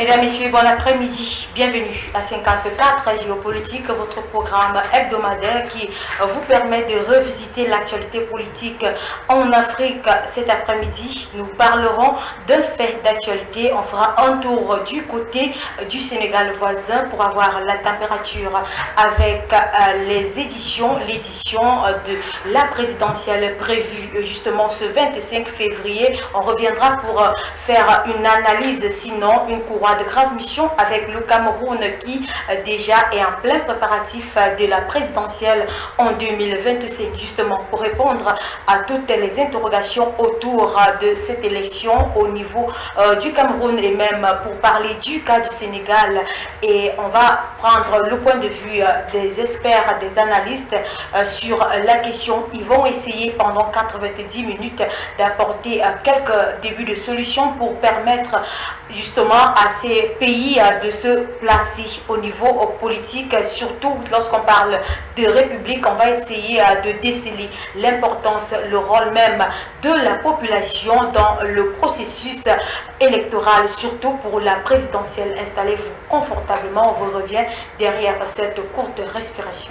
Mesdames, Messieurs, bon après-midi. Bienvenue à 54 Géopolitique, votre programme hebdomadaire qui vous permet de revisiter l'actualité politique en Afrique. Cet après-midi, nous parlerons d'un fait d'actualité. On fera un tour du côté du Sénégal voisin pour avoir la température avec l'édition de la présidentielle prévue justement ce 25 février. On reviendra pour faire une analyse, sinon une courroie de transmission avec le Cameroun qui déjà est en plein préparatif de la présidentielle en 2025. Justement pour répondre à toutes les interrogations autour de cette élection au niveau du Cameroun et même pour parler du cas du Sénégal. Et on va prendre le point de vue des experts, des analystes sur la question. Ils vont essayer pendant 90 minutes d'apporter quelques débuts de solutions pour permettre justement à ces pays de se placer au niveau politique. Surtout lorsqu'on parle de république, on va essayer de déceler l'importance, le rôle même de la population dans le processus électoral, surtout pour la présidentielle. Installez-vous confortablement, on vous revient derrière cette courte respiration.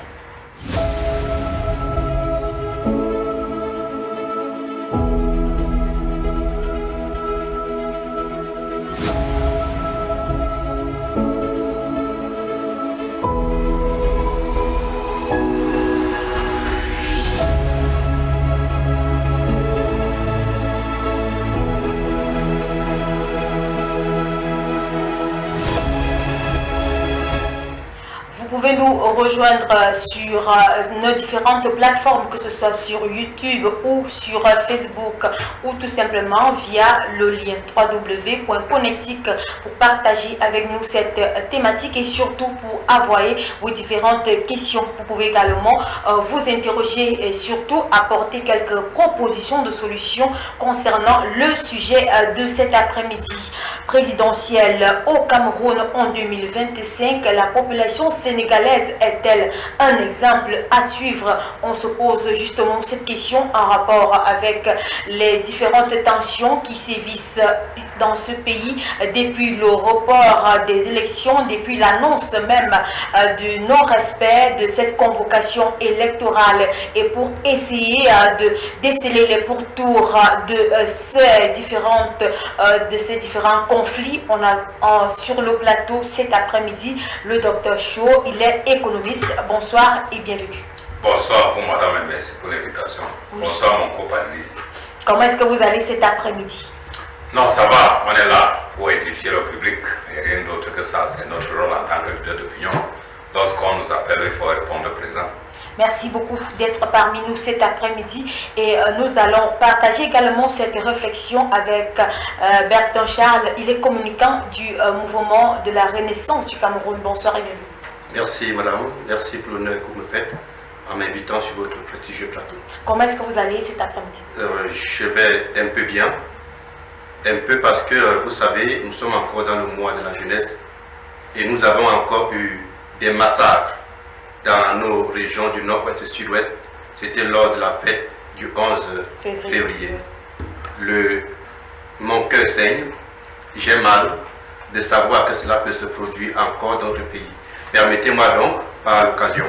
Vous pouvez nous rejoindre sur nos différentes plateformes, que ce soit sur YouTube ou sur Facebook, ou tout simplement via le lien www.connectic pour partager avec nous cette thématique et surtout pour envoyer vos différentes questions. Vous pouvez également vous interroger et surtout apporter quelques propositions de solutions concernant le sujet de cet après-midi. Présidentielle au Cameroun en 2025, la population sénégalaise est-elle un exemple à suivre? On se pose justement cette question en rapport avec les différentes tensions qui sévissent dans ce pays depuis le report des élections, depuis l'annonce même du non-respect de cette convocation électorale. Et pour essayer de déceler les pourtours de ces différents conflits, on a sur le plateau cet après-midi le docteur Cho. Il est économiste. Bonsoir et bienvenue. Bonsoir à vous, madame, et merci pour l'invitation. Oui. Bonsoir, mon co-panéliste. Comment est-ce que vous allez cet après-midi? Non, ça va. On est là pour édifier le public. Et rien d'autre que ça. C'est notre rôle en tant que leader d'opinion. Lorsqu'on nous appelle, il faut répondre présent. Merci beaucoup d'être parmi nous cet après-midi et nous allons partager également cette réflexion avec Bertrand Charles. Il est communicant du mouvement de la Renaissance du Cameroun. Bonsoir et bienvenue. Merci madame, merci pour l'honneur que vous me faites en m'invitant sur votre prestigieux plateau. Comment est-ce que vous allez cet après-midi? Je vais un peu bien, un peu parce que vous savez, nous sommes encore dans le mois de la jeunesse et nous avons encore eu des massacres dans nos régions du nord-ouest et sud-ouest. C'était lors de la fête du 11 février. Mon cœur saigne, j'ai mal de savoir que cela peut se produire encore dans notre pays. Permettez-moi donc, par l'occasion,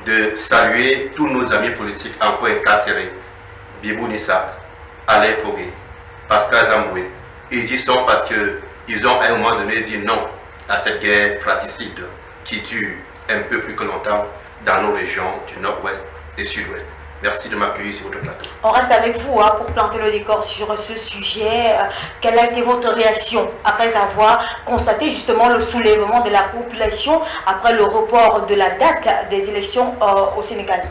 de saluer tous nos amis politiques encore incarcérés. Bibou Nissak, Alain Fogué, Pascal Zamboué. Ils y sont parce qu'ils ont à un moment donné dit non à cette guerre fratricide qui tue un peu plus que longtemps dans nos régions du nord-ouest et sud-ouest. Merci de m'accueillir sur votre plateau. On reste avec vous pour planter le décor sur ce sujet. Quelle a été votre réaction après avoir constaté justement le soulèvement de la population après le report de la date des élections au Sénégal?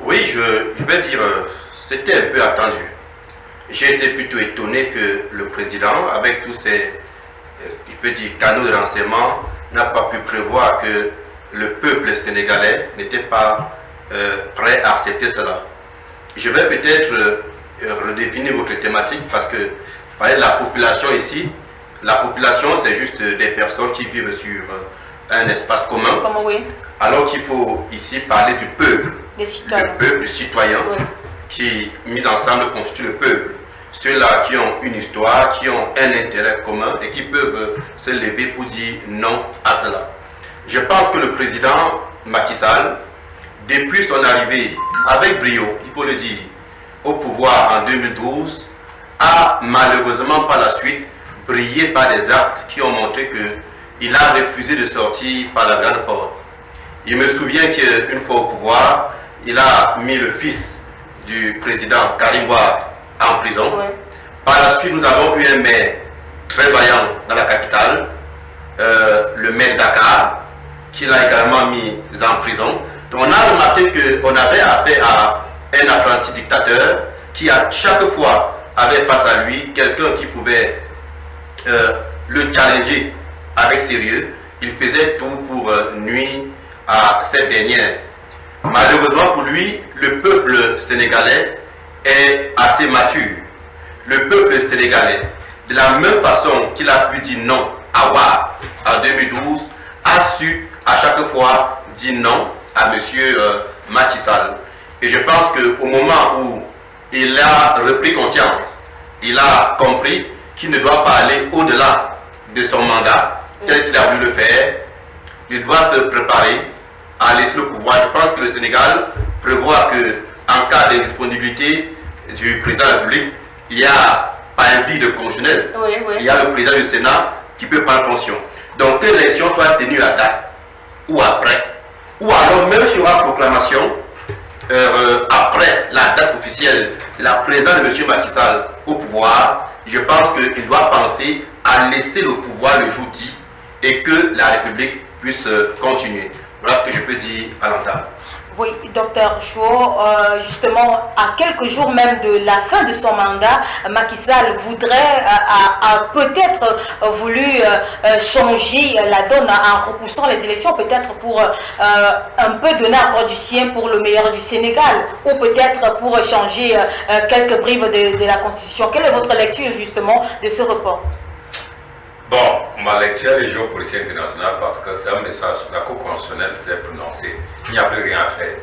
Oui, je vais dire, c'était un peu attendu. J'ai été plutôt étonné que le président, avec tous ces, je peux dire, canaux de renseignement, n'a pas pu prévoir que le peuple sénégalais n'était pas prêt à accepter cela. Je vais peut-être redéfinir votre thématique parce que parler de la population ici, la population c'est juste des personnes qui vivent sur un espace commun. Comment, oui. Alors qu'il faut ici parler du peuple, des citoyens. Le peuple, du citoyen, oui. Qui mis ensemble constitue le peuple. ceux-là qui ont une histoire, qui ont un intérêt commun et qui peuvent se lever pour dire non à cela. Je pense que le président Macky Sall, depuis son arrivée avec brio, il faut le dire, au pouvoir en 2012, a malheureusement par la suite brillé par des actes qui ont montré qu'il a refusé de sortir par la grande porte. Il me souvient qu'une fois au pouvoir, il a mis le fils du président Karim Wade en prison. Oui. Par la suite, nous avons eu un maire très vaillant dans la capitale, le maire Dakar, qui l'a également mis en prison. Donc on a remarqué qu'on avait affaire à un apprenti dictateur qui à chaque fois avait face à lui quelqu'un qui pouvait le challenger avec sérieux. Il faisait tout pour nuire à cette dernière. Malheureusement pour lui, le peuple sénégalais est assez mature. Le peuple sénégalais, de la même façon qu'il a pu dire non à Wade en 2012, a su à chaque fois dire non à M. Macky Sall. Et je pense qu'au moment où il a repris conscience, il a compris qu'il ne doit pas aller au-delà de son mandat, tel qu'il a voulu le faire. Il doit se préparer à laisser le pouvoir. Je pense que le Sénégal prévoit qu'en cas d'indisponibilité du président de la République, il y a pas un vide constitutionnel. Oui, oui. Il y a le président du Sénat qui peut prendre fonction. Donc que l'élection soit tenue à date ou après, ou alors même s'il y aura proclamation après la date officielle, la présence de M. Macky Sall au pouvoir, je pense qu'il doit penser à laisser le pouvoir le jour dit et que la République puisse continuer. Voilà ce que je peux dire à l'entame. Oui, docteur Chouo, justement, à quelques jours même de la fin de son mandat, Macky Sall voudrait, a peut-être voulu changer la donne en repoussant les élections, peut-être pour un peu donner encore du sien pour le meilleur du Sénégal, ou peut-être pour changer quelques bribes de la Constitution. Quelle est votre lecture justement de ce report? Bon, ma lecture est géopolitique internationale parce que c'est un message. La Cour constitutionnelle s'est prononcée. Il n'y a plus rien à faire.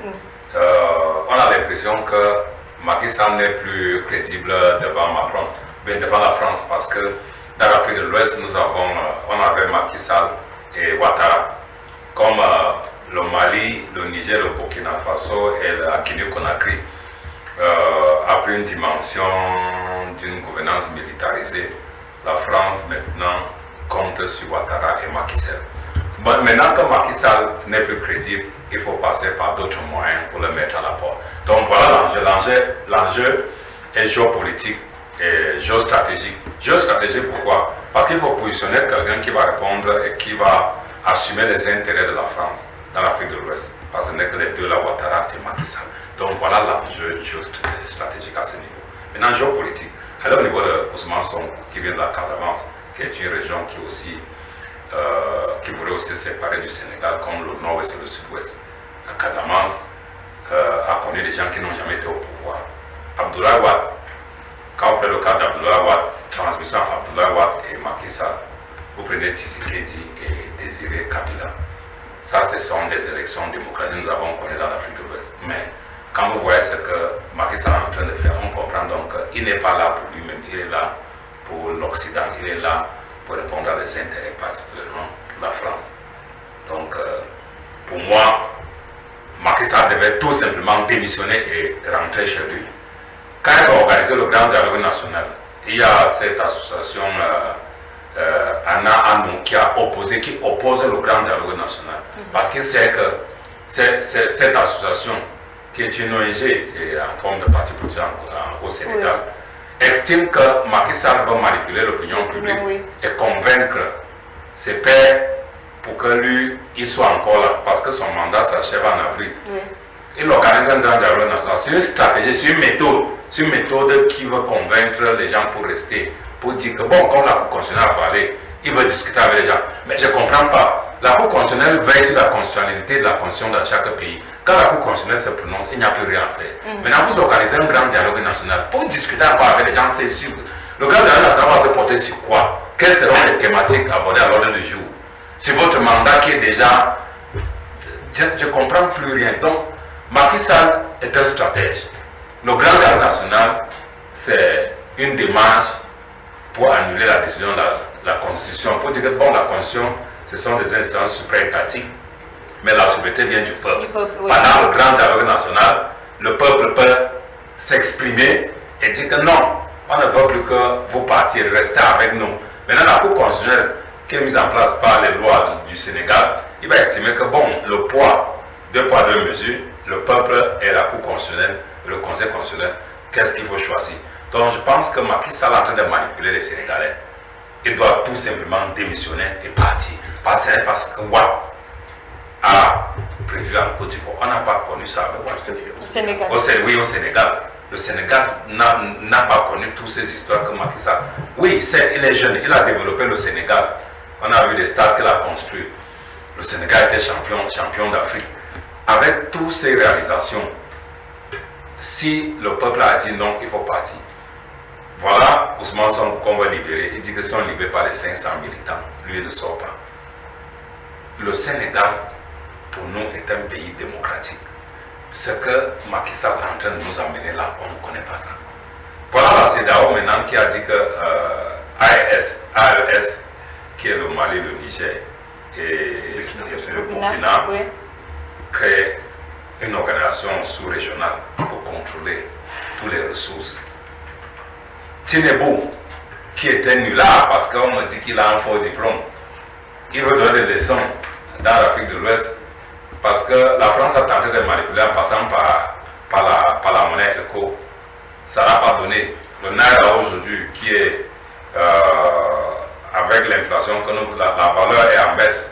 On a l'impression que Macky Sall n'est plus crédible devant Macron, mais devant la France, parce que dans l'Afrique de l'Ouest, on avait Macky Sall et Ouattara. Comme le Mali, le Niger, le Burkina Faso et la Guinée-Conakry a pris une dimension d'une gouvernance militarisée. La France maintenant compte sur Ouattara et Macky Sall. Bon, maintenant que Macky Sall n'est plus crédible, il faut passer par d'autres moyens pour le mettre à la porte. Donc voilà l'enjeu. L'enjeu est géopolitique et géostratégique. Géostratégique pourquoi? Parce qu'il faut positionner quelqu'un qui va répondre et qui va assumer les intérêts de la France dans l'Afrique de l'Ouest. Parce que ce n'est que les deux là, Ouattara et Macky Sall. Donc voilà l'enjeu géostratégique à ce niveau. Maintenant géopolitique. Alors au niveau de Ousmane Sonko, qui vient de la Casamance, qui est une région qui aussi qui pourrait aussi se séparer du Sénégal comme le nord-ouest et le sud-ouest. La Casamance a connu des gens qui n'ont jamais été au pouvoir. Abdoulaye Wade, quand vous prenez le cas d'Abdoulaye Wade, transmission Abdoulaye Wade et Macky Sall, vous prenez Tshisekedi et Désiré Kabila. Ça, ce sont des élections démocratiques que nous avons connues dans l'Afrique de l'Ouest. Mais quand vous voyez ce que Macky Sall est en train de faire, on comprend donc qu'il n'est pas là pour lui-même, il est là pour l'Occident, il est là pour répondre à des intérêts particulièrement de la France. Donc, pour moi, Macky Sall devait tout simplement démissionner et rentrer chez lui. Quand il va organiser le grand dialogue national, il y a cette association Anna Anou qui oppose le grand dialogue national. Parce qu'il sait que cette association, qui est une ONG, c'est en forme de parti politique au Sénégal, estime que Macky Sall va manipuler l'opinion publique et convaincre ses pairs pour que lui, il soit encore là, parce que son mandat s'achève en avril. Il organise un grand dialogue national. C'est une stratégie, c'est une méthode qui veut convaincre les gens pour rester, pour dire que bon, comme la Cour constitutionnelle a parlé, il veut discuter avec les gens. Mais je ne comprends pas. La Cour constitutionnelle veille sur la constitutionnalité de la constitution dans chaque pays. Quand la Cour constitutionnelle se prononce, il n'y a plus rien à faire. Maintenant, vous organisez un grand dialogue national pour discuter encore avec les gens. C'est sûr. Le grand dialogue national va se porter sur quoi? Quelles seront les thématiques abordées à l'ordre du jour? C'est votre mandat qui est déjà... Je ne comprends plus rien. Donc, Macky Sall est un stratège. Le grand dialogue national, c'est une démarche pour annuler la décision de la Constitution, pour dire que bon, la Constitution, ce sont des instances supra-étatiques, mais la souveraineté vient du peuple. Oui. Pendant le grand dialogue national, le peuple peut s'exprimer et dire que non, on ne veut plus que vos partis restent avec nous. Maintenant, la Cour constitutionnelle qui est mise en place par les lois du Sénégal, il va estimer que bon, le poids, 2 poids 2 mesures, le peuple et la Cour constitutionnelle, le Conseil constitutionnel, qu'est-ce qu'il faut choisir? Donc je pense que Macky Sall est en train de manipuler les Sénégalais. Il doit tout simplement démissionner et partir. Parce que Ouad a prévu en Côte d'Ivoire. On n'a pas connu ça avec Ouad. Au Sénégal. Oui, au Sénégal. Le Sénégal n'a pas connu toutes ces histoires que Macky Sall. Oui, il est jeune, il a développé le Sénégal. On a vu les stades qu'il a construits. Le Sénégal était champion d'Afrique. Avec toutes ces réalisations, si le peuple a dit non, il faut partir. Voilà Ousmane Sonko qu'on va libérer. Il dit que si on ne libère pas les 500 militants, lui ne sort pas. Le Sénégal, pour nous, est un pays démocratique. Ce que Macky Sall est en train de nous amener là, on ne connaît pas ça. Voilà la CEDEAO maintenant qui a dit que AES, qui est le Mali, le Niger et le Burkina, oui, crée une organisation sous-régionale pour contrôler toutes les ressources. Tinubu, qui était nulard parce qu'on me dit qu'il a un faux diplôme, il veut donner des leçons dans l'Afrique de l'Ouest parce que la France a tenté de manipuler en passant par la monnaie éco. Ça n'a pas donné. Le Naira aujourd'hui, qui est avec l'inflation, que la valeur est en baisse.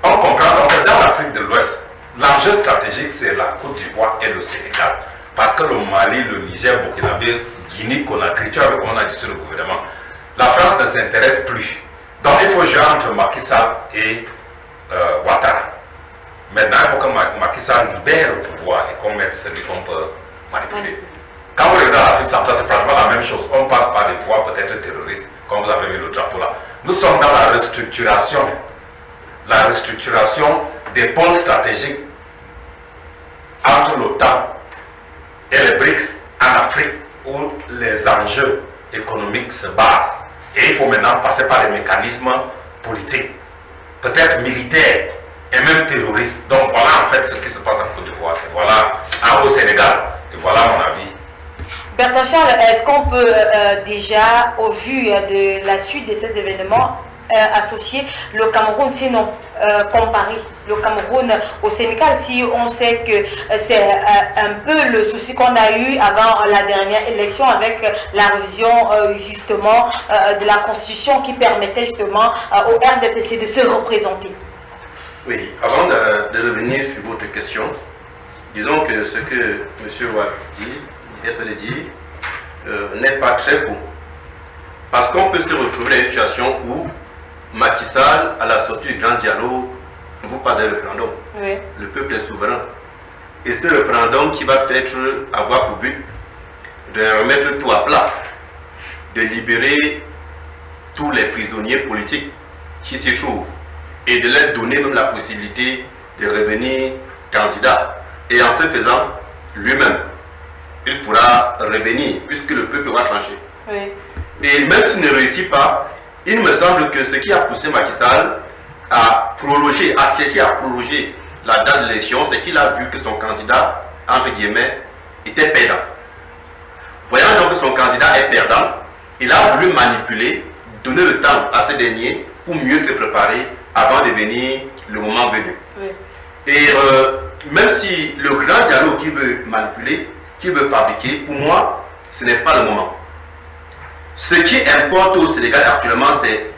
On comprend donc que dans l'Afrique de l'Ouest, l'enjeu stratégique c'est la Côte d'Ivoire et le Sénégal. Parce que le Mali, le Niger, Burkina-Faso, Guinée, Conakry, tu vois comme on a dit sur le gouvernement, la France ne s'intéresse plus. Donc il faut jouer entre Macky Sall et Ouattara. Maintenant, il faut que Macky Sall libère le pouvoir et qu'on mette celui qu'on peut manipuler. Quand vous regardez l'Afrique centrale, c'est pratiquement la même chose. On passe par des voies peut-être terroristes, comme vous avez vu le drapeau là. Nous sommes dans la restructuration des pôles stratégiques entre l'OTAN et les BRICS en Afrique, où les enjeux économiques se basent. Et il faut maintenant passer par des mécanismes politiques, peut-être militaires et même terroristes. Donc voilà en fait ce qui se passe en Côte d'Ivoire. Et voilà au Sénégal. Et voilà mon avis. Bertrand Charles, est-ce qu'on peut déjà, au vu de la suite de ces événements, associer le Cameroun, sinon comparer le Cameroun au Sénégal, si on sait que c'est un peu le souci qu'on a eu avant la dernière élection avec la révision justement de la Constitution qui permettait justement au RDPC de se représenter. Oui, avant de revenir sur votre question, disons que ce que M. Ouad dit n'est pas très beau. Parce qu'on peut se retrouver dans une situation où Macky Sall, à la sortie du grand dialogue, vous parlez de référendum. Oui. Le peuple est souverain. Et c'est le référendum qui va peut-être avoir pour but de remettre tout à plat, de libérer tous les prisonniers politiques qui s'y trouvent et de leur donner même la possibilité de revenir candidat. Et en se faisant, lui-même, il pourra revenir puisque le peuple va trancher. Oui. Et même s'il ne réussit pas, il me semble que ce qui a poussé Macky Sall à chercher à prolonger la date de l'élection, c'est qu'il a vu que son candidat, entre guillemets, était perdant. Voyant donc que son candidat est perdant, il a voulu manipuler, donner le temps à ce dernier pour mieux se préparer avant de venir le moment venu. Oui. Et même si le grand dialogue qu'il veut manipuler, qu'il veut fabriquer, pour moi, ce n'est pas le moment. Ce qui importe au Sénégal actuellement, c'est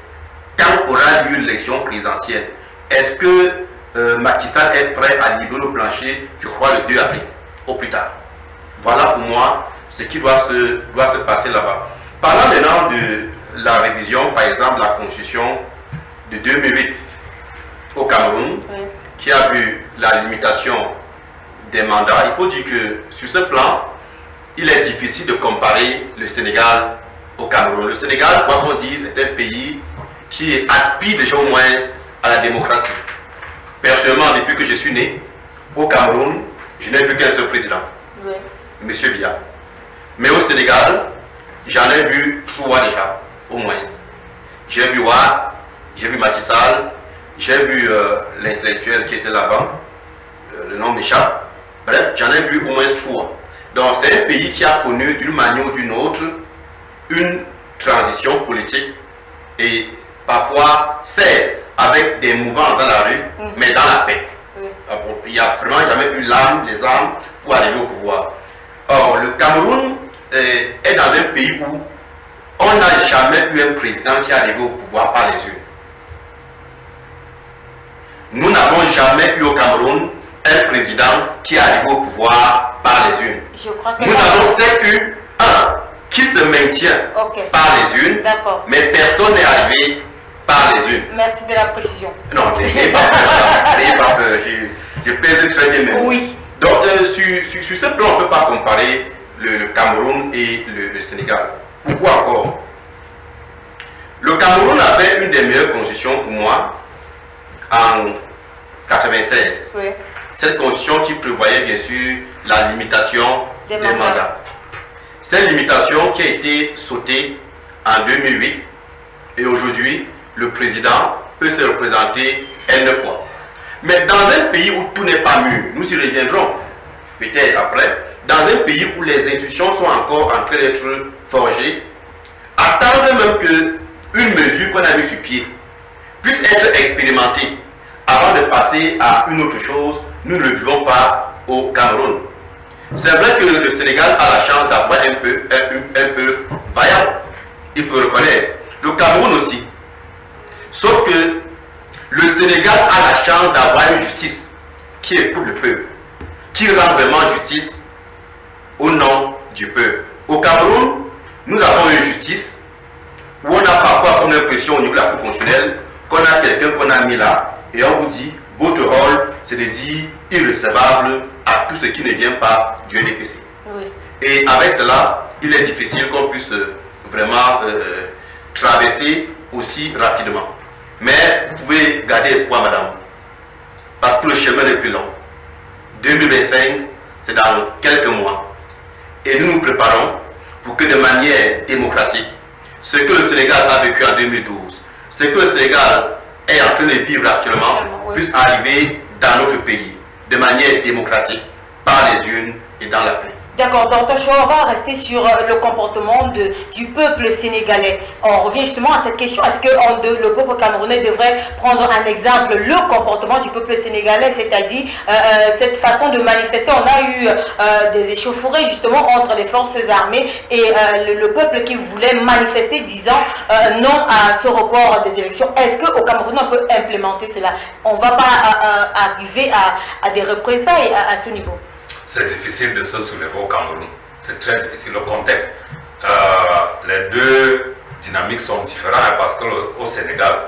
quand aura lieu l'élection présidentielle. Est-ce que Macky Sall est prêt à libérer le plancher, je crois, le 2 avril, au plus tard. Voilà pour moi ce qui doit se passer là-bas. Parlant maintenant de la révision, par exemple, la Constitution de 2008 au Cameroun, oui, qui a vu la limitation des mandats, il faut dire que sur ce plan, il est difficile de comparer le Sénégal au Cameroun. Le Sénégal, quoi qu'on dise, est un pays qui aspire déjà au moins à la démocratie. Personnellement, depuis que je suis né, au Cameroun, je n'ai vu qu'un seul président, oui, M. Biya. Mais au Sénégal, j'en ai vu 3 déjà, au moins. J'ai vu Ouad, j'ai vu Macky Sall, j'ai vu l'intellectuel qui était là-bas, le nom m'échappe. Bref, j'en ai vu au moins 3. Donc c'est un pays qui a connu d'une manière ou d'une autre une transition politique et parfois c'est avec des mouvements dans la rue, mais dans la paix. Il n'y a vraiment jamais eu les armes pour arriver au pouvoir. Or, le Cameroun est dans un pays où on n'a jamais eu un président qui est arrivé au pouvoir par les urnes. Nous n'avons jamais eu au Cameroun un président qui est arrivé au pouvoir par les urnes. Nous avons certes eu un qui se maintient par les urnes, mais personne n'est arrivé par les urnes. Merci de la précision. Non, n'ayez pas peur, je pèse très bien même. Oui. Donc, sur ce plan, on ne peut pas comparer le Cameroun et le Sénégal. Pourquoi encore? Le Cameroun avait une des meilleures constitutions pour moi en 1996. Oui. Cette constitution qui prévoyait bien sûr la limitation des mandats. Cette limitation qui a été sautée en 2008 et aujourd'hui, le président peut se représenter 9 fois. Mais dans un pays où tout n'est pas mûr, nous y reviendrons peut-être après, dans un pays où les institutions sont encore en train d'être forgées, attendre même qu'une mesure qu'on a mise sur pied puisse être expérimentée avant de passer à une autre chose, nous ne le vivons pas au Cameroun. C'est vrai que le Sénégal a la chance d'avoir un peu vaillant, il faut le reconnaître. Le Cameroun aussi. Sauf que le Sénégal a la chance d'avoir une justice qui écoute le peuple, qui rend vraiment justice au nom du peuple. Au Cameroun, nous avons une justice où on a parfois comme l'impression au niveau de la Cour constitutionnelle qu'on a quelqu'un qu'on a mis là et on vous dit, votre rôle c'est de dire irrecevable à tout ce qui ne vient pas du NDPC. Oui. Et avec cela, il est difficile qu'on puisse vraiment traverser aussi rapidement. Mais vous pouvez garder espoir, madame, parce que le chemin est plus long. 2025, c'est dans quelques mois. Et nous nous préparons pour que de manière démocratique, ce que le Sénégal a vécu en 2012, ce que le Sénégal est en train de vivre actuellement, puisse arriver dans notre pays, de manière démocratique, par les urnes et dans la paix. D'accord, Dr Cho, on va rester sur le comportement du peuple sénégalais. On revient justement à cette question, est-ce que le peuple camerounais devrait prendre un exemple, le comportement du peuple sénégalais, c'est-à-dire cette façon de manifester. On a eu des échauffourées justement entre les forces armées et le peuple qui voulait manifester disant non à ce report des élections. Est-ce qu'au Cameroun on peut implémenter cela? On ne va pas arriver à des représailles à ce niveau? C'est difficile de se soulever au Cameroun. C'est très difficile. Le contexte, les deux dynamiques sont différentes parce qu'au Sénégal,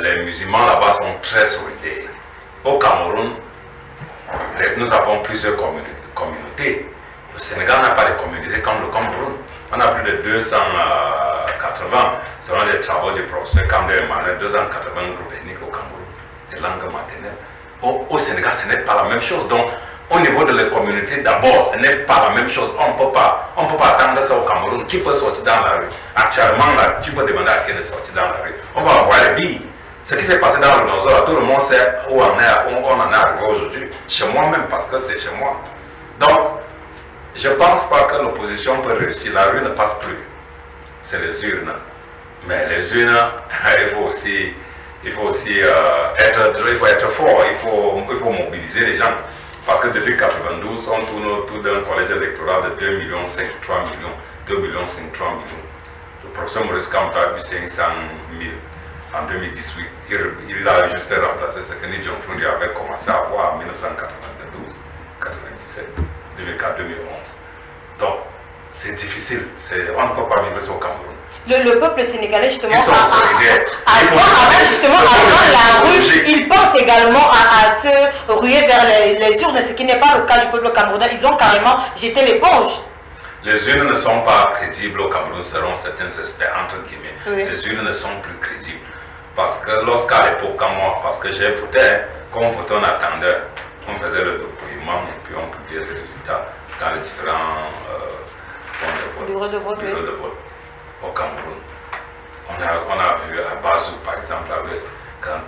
les musulmans là-bas sont très solidaires. Au Cameroun, nous avons plusieurs communautés. Le Sénégal n'a pas de communauté comme le Cameroun. On a plus de 280, selon les travaux du professeur Kandé Emmanuel, 280 groupes ethniques au Cameroun, des langues maternelles. Au Sénégal, ce n'est pas la même chose. Donc, au niveau de la communauté, d'abord, ce n'est pas la même chose. On ne peut pas attendre ça au Cameroun. Qui peut sortir dans la rue? Actuellement, là, tu peux demander à qui de sortir dans la rue. On va voir les billes. Ce qui s'est passé dans le Nord, tout le monde sait où on en est arrivé aujourd'hui. Chez moi même, parce que c'est chez moi. Donc, je ne pense pas que l'opposition peut réussir. La rue ne passe plus. C'est les urnes. Mais les urnes, il faut aussi être fort. Il faut mobiliser les gens. Parce que depuis 1992, on tourne autour d'un collège électoral de 2,5 millions, 3 millions, 2,5 millions, 3 millions. Le professeur Maurice Kamto a eu 500 000 en 2018. Il a juste remplacé ce que Ni Jong-Fundi avait commencé à avoir en 1992, 97, 2004, 2011. Donc, c'est difficile. On ne peut pas vivre ça au Cameroun. Le peuple sénégalais, justement, avant la rue, il pense également à se ruer vers les urnes, ce qui n'est pas le cas du peuple camerounais. Ils ont carrément jeté l'éponge. Les urnes ne sont pas crédibles au Cameroun, selon certains aspects, entre guillemets. Oui. Les urnes ne sont plus crédibles. Parce que lorsqu'à l'époque, comme moi, parce que j'ai voté, quand on votait, on attendait, on faisait le dépouillement et puis on publiait les résultats dans les différents points de vote. Bureau de vote, Bureau de vote au Cameroun. On a vu à Bazou, par exemple, à l'Ouest, quand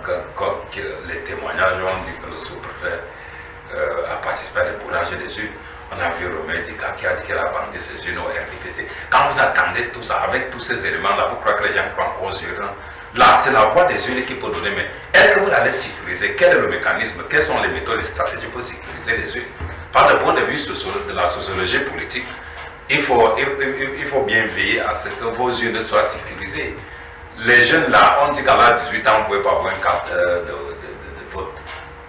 les témoignages ont dit que le sous-préfet a participé à des bourrages des urnes. On a vu Romain Dika qui a dit qu'elle a vendu ses urnes au RDPC. Quand vous attendez tout ça, avec tous ces éléments-là, vous croyez que les gens croient encore aux urnes? Là, c'est la voie des urnes qui peut donner. Mais est-ce que vous allez sécuriser? Quel est le mécanisme? Quelles sont les méthodes, les stratégies pour sécuriser les urnes? Par le point de vue de la sociologie politique, il faut bien veiller à ce que vos urnes soient sécurisées. Les jeunes là, on dit qu'à l'âge de 18 ans, on ne pouvait pas avoir une carte de vote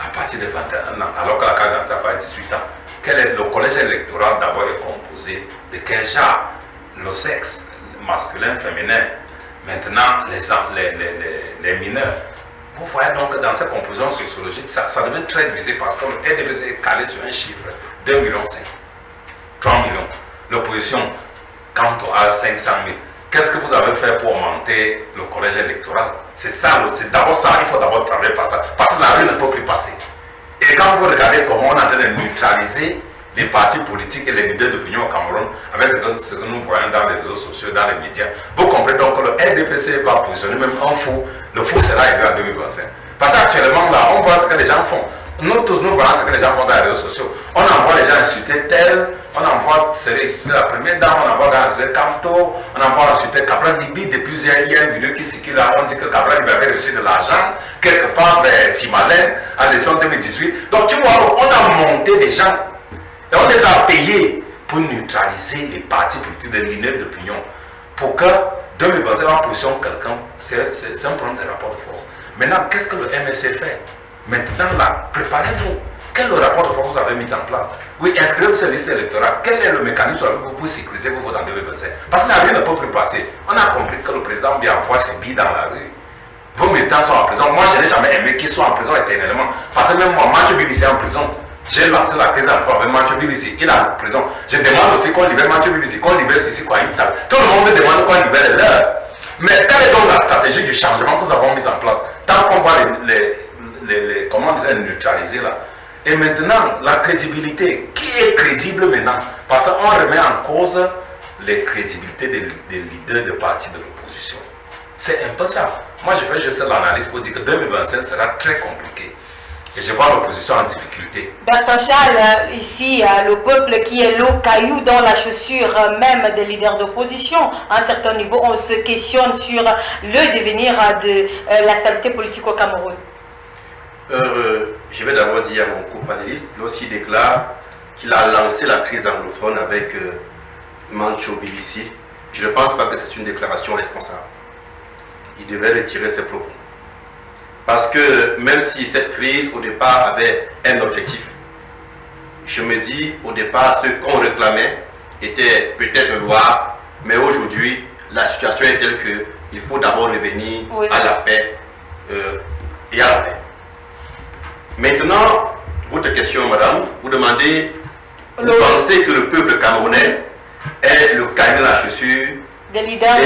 à partir de 21 ans, alors que la carte d'identité à partir de 18 ans. Le collège électoral d'abord est composé de quel genre? Le sexe, masculin, féminin, maintenant les mineurs. Vous voyez donc dans cette composition sociologique, ça devient très divisé parce que le RDPC est calé sur un chiffre, 2,5 millions, 3 millions. L'opposition, quant à 500 000. Qu'est-ce que vous avez fait pour augmenter le collège électoral? C'est ça, c'est d'abord ça, il faut d'abord travailler par ça. Parce que la rue ne peut plus passer. Et quand vous regardez comment on est en train de neutraliser les partis politiques et les leaders d'opinion au Cameroun, avec ce que nous voyons dans les réseaux sociaux, dans les médias, vous comprenez donc que le RDPC va positionner même un fou. Le fou sera arrivé en 2025. Parce qu'actuellement, là, on voit ce que les gens font. Nous tous, nous voyons ce que les gens font dans les réseaux sociaux. On envoie les gens insulter tel, on envoie, c'est la première dame, on envoie insulter Kanto, on envoie insulter Cabral Libi. Depuis il y a une vidéo qui circule là, on dit que Cabral Libi avait reçu de l'argent quelque part vers Simalène en l'élection 2018. Donc tu vois, on a monté des gens et on les a payés pour neutraliser les partis politiques de leaders d'opinion. Pour que 2021 en position quelqu'un, c'est un problème de rapport de force. Maintenant, qu'est-ce que le MSC fait? Maintenant, là, préparez-vous. Quel rapport de force vous avez mis en place? Oui, inscrivez-vous sur la liste électorale. Quel est le mécanisme pour sécuriser vos votes en 2025? Parce que la rue ne peut plus passer. On a compris que le président vient envoyer ses billes dans la rue. Vos militants sont en prison. Moi, je n'ai jamais aimé qu'ils soient en prison éternellement. Parce que même moi, Mathieu Bibi est en prison. J'ai lancé la crise en avec Mathieu Bibi. Il est en prison. Je demande aussi qu'on libère Mathieu Bibi, qu'on libère Sissi Kouaïta. Tout le monde me demande qu'on libère l'heure. Mais quelle est donc la stratégie du changement que nous avons mis en place? Tant qu'on va comment dire, neutraliser là. Et maintenant, la crédibilité. Qui est crédible maintenant? Parce qu'on remet en cause les crédibilités des leaders de partis de l'opposition. C'est un peu ça. Moi, je fais juste l'analyse pour dire que 2025 sera très compliqué. Et je vois l'opposition en difficulté. Bertrand Charles, ici, le peuple qui est l'eau caillou dans la chaussure même des leaders d'opposition, à un certain niveau, on se questionne sur le devenir de la stabilité politique au Cameroun. Je vais d'abord dire à mon co-panéliste, lorsqu'il déclare qu'il a lancé la crise anglophone avec Mancho BBC, je ne pense pas que c'est une déclaration responsable. Il devrait retirer ses propos. Parce que même si cette crise au départ avait un objectif, je me dis au départ ce qu'on réclamait était peut-être louable, mais aujourd'hui la situation est telle qu'il faut d'abord revenir à la paix et à la paix. Maintenant, votre question, madame, vous demandez, vous pensez que le peuple camerounais est le caillou de la chaussure des leaders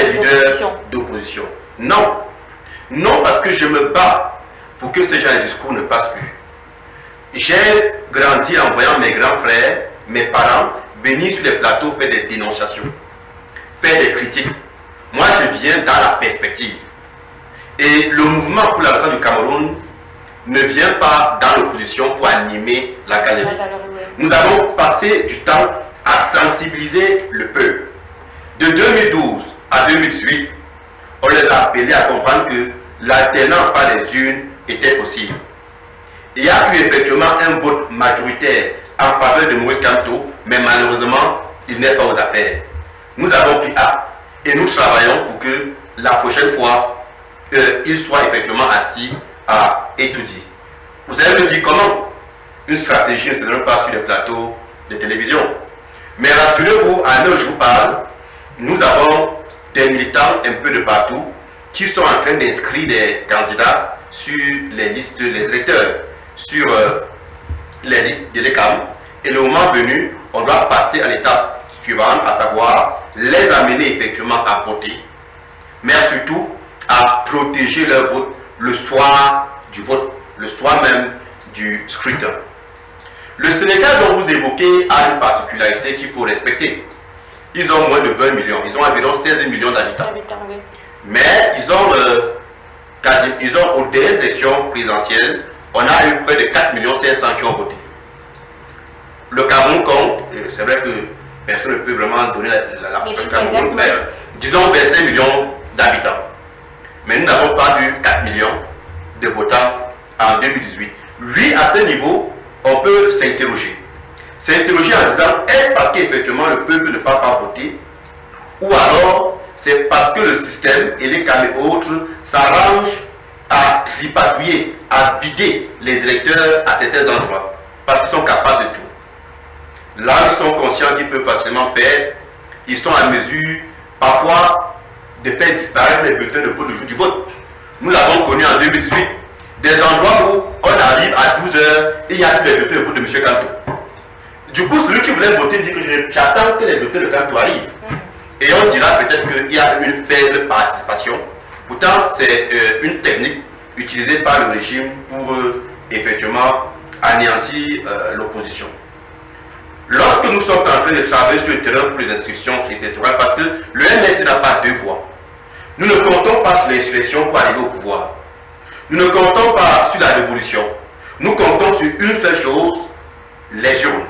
d'opposition? Non. Non, parce que je me bats pour que ce genre de discours ne passe plus. J'ai grandi en voyant mes grands frères, mes parents, venir sur les plateaux faire des dénonciations, faire des critiques. Moi, je viens dans la perspective. Et le mouvement pour la nation du Cameroun ne vient pas dans l'opposition pour animer la galerie. Nous avons passé du temps à sensibiliser le peuple. De 2012 à 2018, on les a appelés à comprendre que l'alternance par les urnes était possible. Il y a eu effectivement un vote majoritaire en faveur de Maurice Kamto, mais malheureusement, il n'est pas aux affaires. Nous avons pris acte et nous travaillons pour que la prochaine fois, il soit effectivement assis à étudier. Vous allez me dire comment une stratégie ne se donne pas sur les plateaux de télévision. Mais rassurez-vous, à l'heure où je vous parle, nous avons des militants un peu de partout qui sont en train d'inscrire des candidats sur les listes des électeurs, sur les listes de l'ECAM. Et le moment venu, on doit passer à l'étape suivante, à savoir les amener effectivement à voter, mais surtout à protéger leur vote le soir du vote, le soir même du scrutin. Le Sénégal dont vous évoquez a une particularité qu'il faut respecter. ils ont moins de 20 millions. Ils ont environ 16 millions d'habitants. Oui. Mais ils ont aux dernières élections présidentielles, on a eu près de 4 500 000 qui ont voté. Le Cameroun compte, c'est vrai que personne ne peut vraiment donner le Cameroun, mais disons 25 millions d'habitants. Mais nous n'avons pas eu 4 millions de votants en 2018. Oui, à ce niveau, on peut s'interroger. S'interroger en disant, est-ce parce qu'effectivement le peuple ne peut pas voter, ou alors c'est parce que le système et les cas et autres s'arrangent à tripatouiller, à vider les électeurs à certains endroits, parce qu'ils sont capables de tout. Là, ils sont conscients qu'ils peuvent facilement perdre, ils sont à mesure parfois de faire disparaître les bulletins de vote le jour du vote. Nous l'avons connu en 2018, des endroits où on arrive à 12 h et il y a tous les bulletins de vote de M. Kanto. Du coup, celui qui voulait voter dit que j'attends que les bulletins de Kanto arrivent. Et on dira peut-être qu'il y a une faible participation. Pourtant, c'est une technique utilisée par le régime pour effectivement anéantir l'opposition. Lorsque nous sommes en train de travailler sur le terrain pour les inscriptions, etc., parce que le MSC n'a pas deux voies. Nous ne comptons pas sur l'insurrection pour arriver au pouvoir. Nous ne comptons pas sur la révolution. Nous comptons sur une seule chose, les urnes.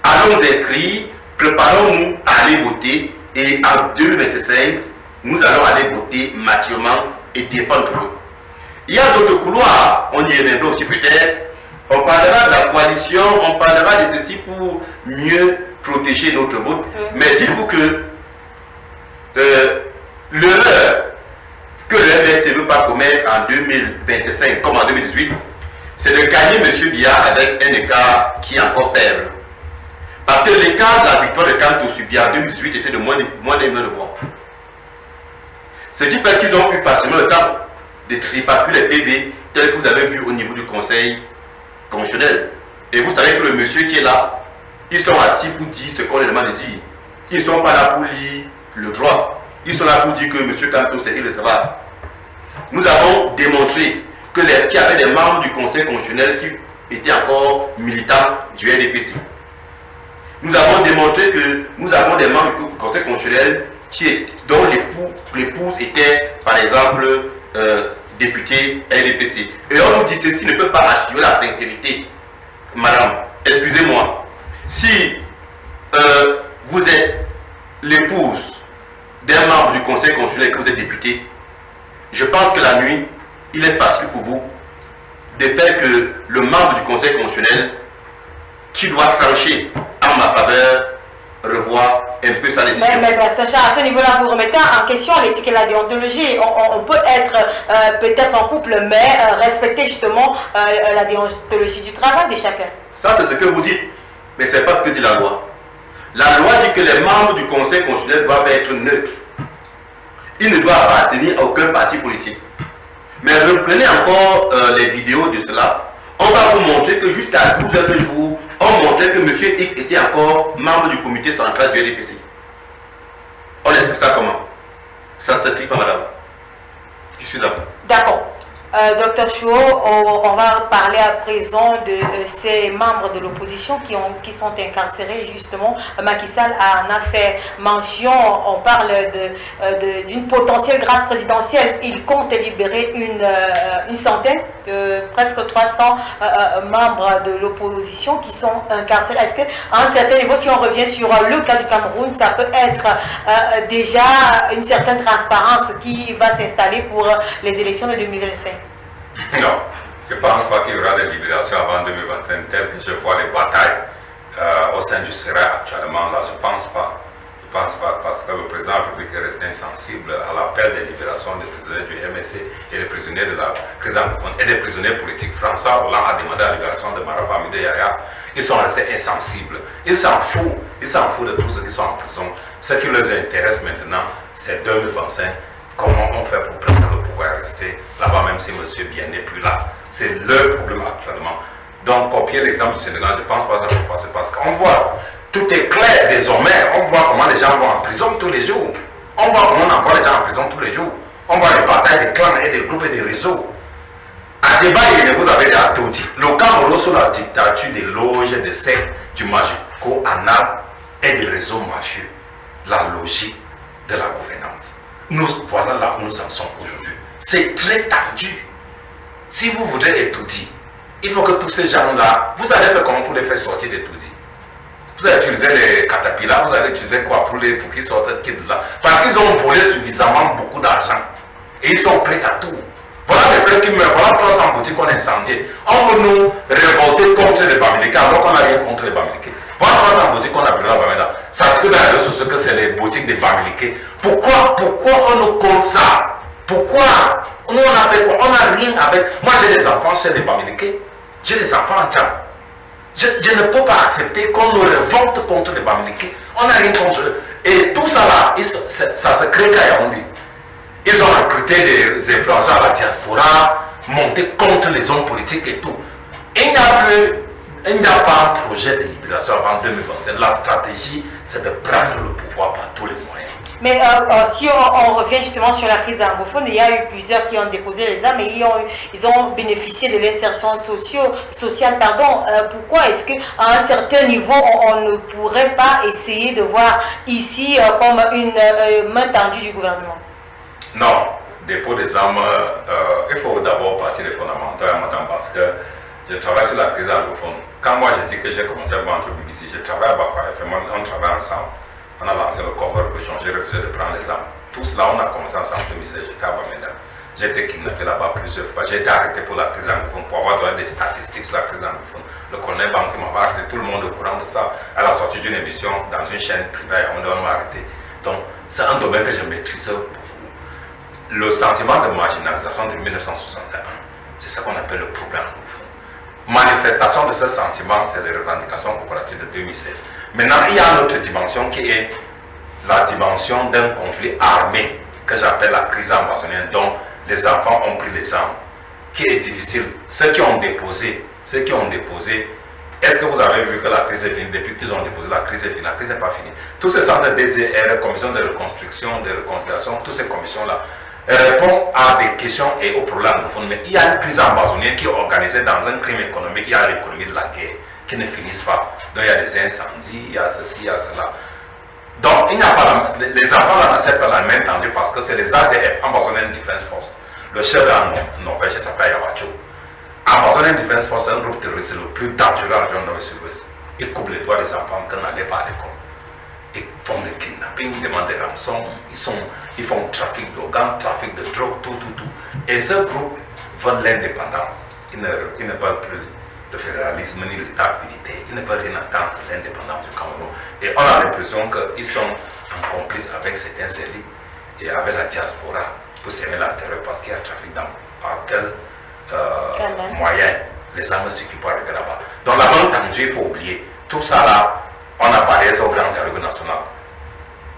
Allons nous inscrire, préparons-nous à aller voter et en 2025, nous allons aller voter massivement et défendre le. Il y a d'autres couloirs, on y reviendra aussi peut-être. On parlera de la coalition, on parlera de ceci pour mieux protéger notre vote. Mais dites-vous que l'erreur que le MSC ne veut pas commettre en 2025 comme en 2018, c'est de gagner M. Biya avec un écart qui est encore faible. Parce que l'écart de la victoire de Kanto sur Biya en 2018 était de moins d'un million de voix. Ce qui fait qu'ils ont eu facilement le temps de tripatouiller les PV tels que vous avez vu au niveau du Conseil constitutionnel. Et vous savez que le monsieur qui est là, ils sont assis pour dire ce qu'on leur demande de dire. Ils ne sont pas là pour lire le droit. Ils sont là pour dire que M. Kanto c'est irrecevable. Nous avons démontré que qu'il y avait des membres du Conseil constitutionnel qui étaient encore militants du RDPC. Nous avons démontré que nous avons des membres du Conseil constitutionnel dont l'épouse était, par exemple, député RDPC. Et on nous dit ceci ne peut pas assurer la sincérité. Madame, excusez-moi, si vous êtes l'épouse d'un membre du Conseil constitutionnel et que vous êtes député, je pense que la nuit, il est facile pour vous de faire que le membre du Conseil constitutionnel qui doit trancher en ma faveur revoit un peu sa décision. Mais attention, à ce niveau-là, vous remettez en question l'éthique et la déontologie. On peut être peut-être en couple, mais respecter justement la déontologie du travail de chacun. Ça, c'est ce que vous dites, mais ce n'est pas ce que dit la loi. La loi dit que les membres du Conseil constitutionnel doivent être neutres. Ils ne doivent appartenir à aucun parti politique. Mais reprenez encore les vidéos de cela. On va vous montrer que jusqu'à 12 heures de jour, on montrait que M. X était encore membre du comité central du RDPC. On explique ça comment? Ça ne s'explique pas, madame. Je suis à vous. D'accord. Docteur Chouo, on va parler à présent de ces membres de l'opposition qui sont incarcérés. Justement, Macky Sall en a fait mention. On parle d'une potentielle grâce présidentielle. Il compte libérer une centaine, presque 300 membres de l'opposition qui sont incarcérés. Est-ce qu'à un certain niveau, si on revient sur le cas du Cameroun, ça peut être déjà une certaine transparence qui va s'installer pour les élections de 2025? Non, je ne pense pas qu'il y aura des libérations avant 2025 telles que je vois les batailles au sein du SERA actuellement. Là, je ne pense pas. Je ne pense pas parce que le président de la République est resté insensible à l'appel des libérations des prisonniers du MSC et des prisonniers de la prison et des prisonniers politiques. François Hollande a demandé la libération de Marafa Amide Yaya. Ils sont restés insensibles. Ils s'en foutent. Ils s'en foutent de tous ceux qui sont en prison. Ce qui les intéresse maintenant, c'est 2025. Comment on fait pour prendre le pouvoir et rester là-bas, même si M. Biya n'est plus là. C'est leur problème actuellement. Donc, copier l'exemple du Sénégal, je ne pense pas que ça va passer parce qu'on voit, tout est clair désormais. On voit comment les gens vont en prison tous les jours. On voit comment on envoie les gens en prison tous les jours. On voit les batailles des clans et des groupes et des réseaux. À débat, vous avez tout dit. Le Cameroun sous la dictature des loges, des sectes, du Magico, Anna et des réseaux mafieux. la logique de la gouvernance. Nous, voilà là où nous en sommes aujourd'hui. C'est très tendu. Si vous voudrez étudier, il faut que tous ces gens-là, vous allez faire comment pour les faire sortir d'étudier? Vous allez utiliser les catapillars, vous allez utiliser quoi pour qu'ils sortent de là? Parce qu'ils ont volé suffisamment beaucoup d'argent. Et ils sont prêts à tout. Voilà les frères qui meurent, voilà 300 boutiques qu'on a incendiées. On veut nous révolter contre les Bamileke alors qu'on n'a rien contre les Bamileke. Voilà 300 boutiques qu'on a brûlées à Bamenda. Ça se fait dans les réseaux sociaux que c'est les boutiques des Bamileke. Pourquoi on nous compte ça? Pourquoi? Nous on a fait quoi? On n'a rien avec. Moi j'ai des enfants chez les Bamileke. J'ai des enfants en Tchad. Je ne peux pas accepter qu'on nous révolte contre les Bamileke. On n'a rien contre eux. Et tout ça là, ça se crée à Yaoundé. Ils ont recruté des influenceurs à la diaspora, monté contre les hommes politiques et tout. Il n'y a pas un projet de libération avant 2025. La stratégie, c'est de prendre le pouvoir par tous les moyens. Mais si on revient justement sur la crise anglophone, il y a eu plusieurs qui ont déposé les armes et ils ont bénéficié de l'insertion sociale. Pourquoi est-ce qu'à un certain niveau, on ne pourrait pas essayer de voir ici comme une main tendue du gouvernement? Non, dépôt des armes, il faut d'abord partir des fondamentaux, madame, parce que je travaille sur la crise anglophone. Quand moi j'ai dit que j'ai commencé à vendre sur BBC, je travaille à Bakwa FM, on travaille ensemble. On a lancé le corps de révolution, j'ai refusé de prendre les armes. Tout cela, on a commencé ensemble en 2016, j'étais à Bamenda. J'ai été kidnappé là-bas plusieurs fois. J'ai été arrêté pour la crise anglophone, pour avoir donné des statistiques sur la crise anglophone. Le colonel Banque m'avait arrêté, tout le monde est au courant de ça. À la sortie d'une émission dans une chaîne privée, on m'a arrêté. Donc, c'est un domaine que je maîtrise beaucoup. Le sentiment de marginalisation de 1961, c'est ce qu'on appelle le problème anglophone. Manifestation de ce sentiment, c'est les revendications coopératives de 2016. Maintenant, il y a une autre dimension qui est la dimension d'un conflit armé que j'appelle la crise amazonienne, dont les enfants ont pris les armes, qui est difficile. Ceux qui ont déposé, est-ce que vous avez vu que la crise est finie? Depuis qu'ils ont déposé, la crise est finie. La crise n'est pas finie. Tous ces centres de DZR, commission de reconstruction, de réconciliation, toutes ces commissions-là répondent à des questions et aux problèmes anglophone. Mais il y a une crise amazonienne qui est organisée dans un crime économique. Il y a l'économie de la guerre qui ne finissent pas. Donc il y a des incendies, il y a ceci, il y a cela. Donc il n'y a pas les enfants là n'acceptent pas la main tendue parce que c'est les ADF, Amazonian Defense Force. Le chef de Norvège s'appelle Yawacho. Amazonian Defense Force, c'est un groupe terroriste le plus dangereux dans la région nord et sud-ouest. Ils coupent les doigts des enfants qui n'allaient pas à l'école. Ils font des kidnappings, ils demandent des rançons, ils font trafic d'organes, trafic de drogue, tout. Et ce groupe veut l'indépendance. Ils ne veulent plus le fédéralisme ni l'État unitaire. Ils ne veulent rien entendre de l'indépendance du Cameroun. Et on a l'impression qu'ils sont en complice avec certains élites et avec la diaspora pour semer la terreur parce qu'il y a trafic d'armes. Par quel moyen les armes circulent pour arriver là-bas. Donc la main tendue, il faut oublier. Tout ça là, on a parlé au grand dialogue national.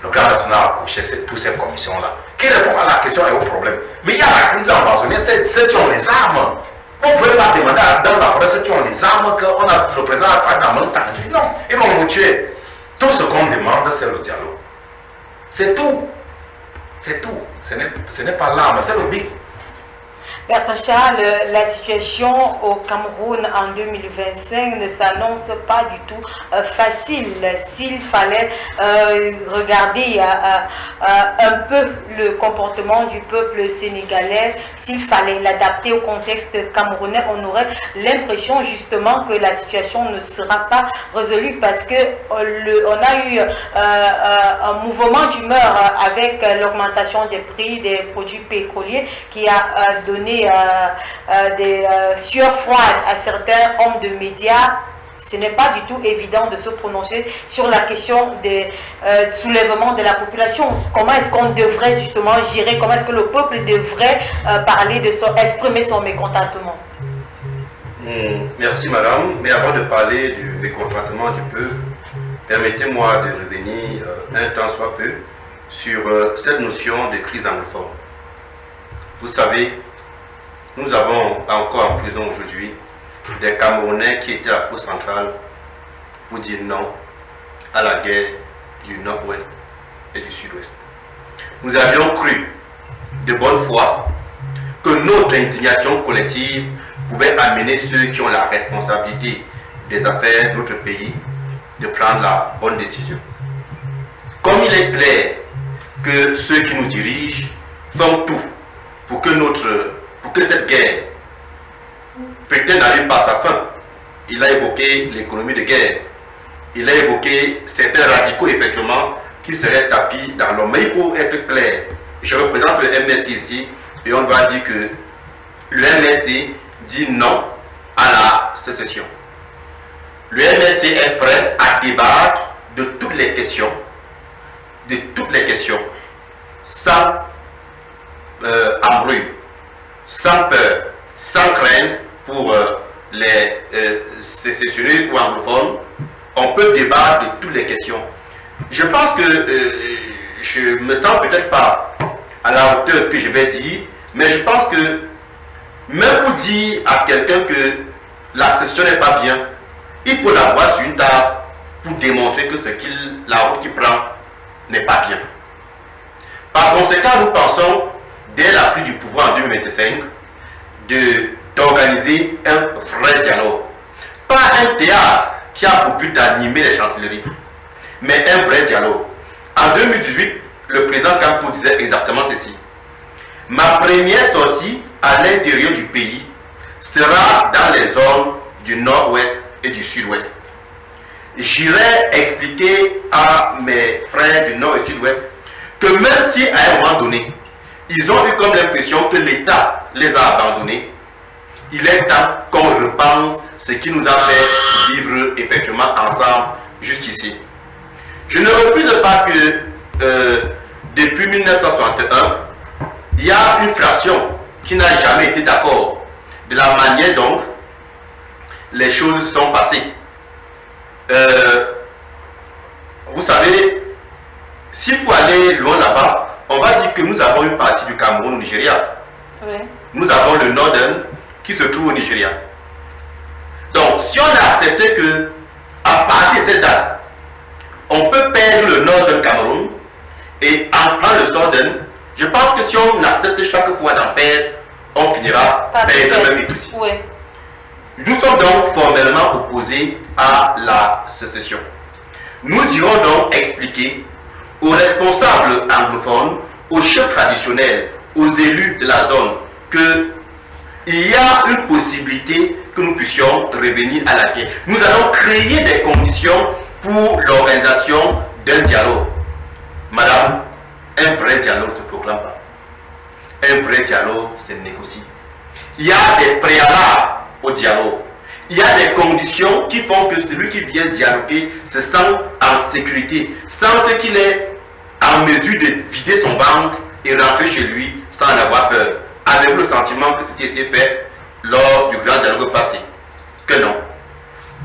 Le grand national a couché toutes ces commissions-là qui répondent à la question et au problème. Mais il y a la crise amazonienne, c'est ceux qui ont les armes. On ne peut pas demander dans la forêt ceux qui ont les armes qu'on a le président a parlé dans la main tendue. Non, ils vont nous tuer. Tout ce qu'on demande, c'est le dialogue. C'est tout. C'est tout. Ce n'est pas l'arme, c'est le but. Bertrand Charles, la situation au Cameroun en 2025 ne s'annonce pas du tout facile. S'il fallait regarder un peu le comportement du peuple sénégalais, s'il fallait l'adapter au contexte camerounais, on aurait l'impression justement que la situation ne sera pas résolue parce que on a eu un mouvement d'humeur avec l'augmentation des prix des produits pétroliers qui a donné des sueurs froides à certains hommes de médias. Ce n'est pas du tout évident de se prononcer sur la question des soulèvements de la population. Comment est-ce qu'on devrait justement gérer, comment est-ce que le peuple devrait exprimer son mécontentement? Merci madame, mais avant de parler du mécontentement du peuple, permettez-moi de revenir un temps soit peu sur cette notion de crise anglophone. Vous savez, nous avons encore en prison aujourd'hui des Camerounais qui étaient à la Cour centrale pour dire non à la guerre du Nord-Ouest et du Sud-Ouest. Nous avions cru de bonne foi que notre indignation collective pouvait amener ceux qui ont la responsabilité des affaires de notre pays de prendre la bonne décision. Comme il est est clair que ceux qui nous dirigent font tout pour que cette guerre peut-être n'arrive pas à sa fin. Il a évoqué l'économie de guerre. Il a évoqué certains radicaux, effectivement, qui seraient tapis dans l'homme. Mais il faut être clair. Je représente le MSC ici et on doit dire que le MSC dit non à la sécession. Le MSC est prêt à débattre de toutes les questions, sans embrouille, sans peur, sans crainte pour les sécessionnistes ou anglophones. On peut débattre de toutes les questions. Je pense que je me sens peut-être pas à la hauteur de ce que je vais dire, mais je pense que même pour dire à quelqu'un que la sécession n'est pas bien, il faut l'avoir sur une table pour démontrer que la route qu'il prend n'est pas bien. Par conséquent, nous pensons, dès la prise du pouvoir en 2025, d'organiser un vrai dialogue. Pas un théâtre qui a pour but d'animer les chancelleries, mais un vrai dialogue. En 2018, le président Campo disait exactement ceci. Ma première sortie à l'intérieur du pays sera dans les zones du nord-ouest et du sud-ouest. J'irai expliquer à mes frères du nord et du sud-ouest que même si à un moment donné, ils ont eu comme l'impression que l'État les a abandonnés, il est temps qu'on repense ce qui nous a fait vivre effectivement ensemble jusqu'ici. Je ne refuse pas que depuis 1961, il y a une fraction qui n'a jamais été d'accord de la manière dont les choses sont passées. Vous savez, s'il faut aller loin là-bas, on va dire que nous avons une partie du Cameroun au Nigeria. Oui. Nous avons le Northern qui se trouve au Nigeria. Donc, si on a accepté que, à partir de cette date, on peut perdre le Northern Cameroun et en prendre le Southern, je pense que si on accepte chaque fois d'en perdre, on finira par perdre le même étude. Oui. Nous sommes donc formellement opposés à la sécession. Nous irons donc expliquer aux responsables anglophones, aux chefs traditionnels, aux élus de la zone, qu'il y a une possibilité que nous puissions revenir à la guerre. Nous allons créer des conditions pour l'organisation d'un dialogue. Madame, un vrai dialogue ne se proclame pas. Un vrai dialogue se négocie. Il y a des préalables au dialogue. Il y a des conditions qui font que celui qui vient dialoguer se sent en sécurité, sente qu'il est en mesure de vider son ventre et rentrer chez lui sans en avoir peur. Avez-vous le sentiment que ce qui a été fait lors du grand dialogue passé? Que non.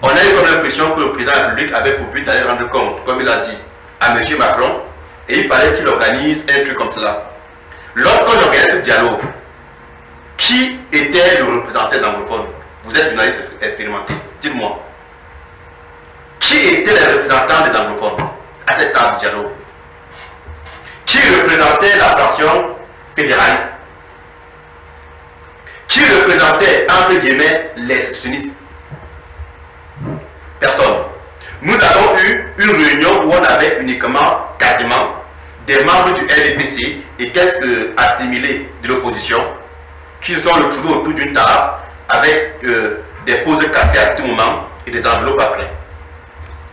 On a eu comme l'impression que le président de la République avait pour but d'aller rendre compte, comme il a dit, à M. Macron, et il fallait qu'il organise un truc comme cela. Lorsqu'on organise ce dialogue, qui était le représentant des anglophones? Vous êtes journaliste expérimenté, dites-moi. Qui étaient les représentants des anglophones à cette table du dialogue? Qui représentait la faction fédéraliste? Qui représentait, entre guillemets, les sécessionnistes? Personne. Nous avons eu une réunion où on avait uniquement, quasiment, des membres du RDPC et quelques assimilés de l'opposition qui se sont retrouvés autour d'une table avec des pauses de café à tout moment et des enveloppes après.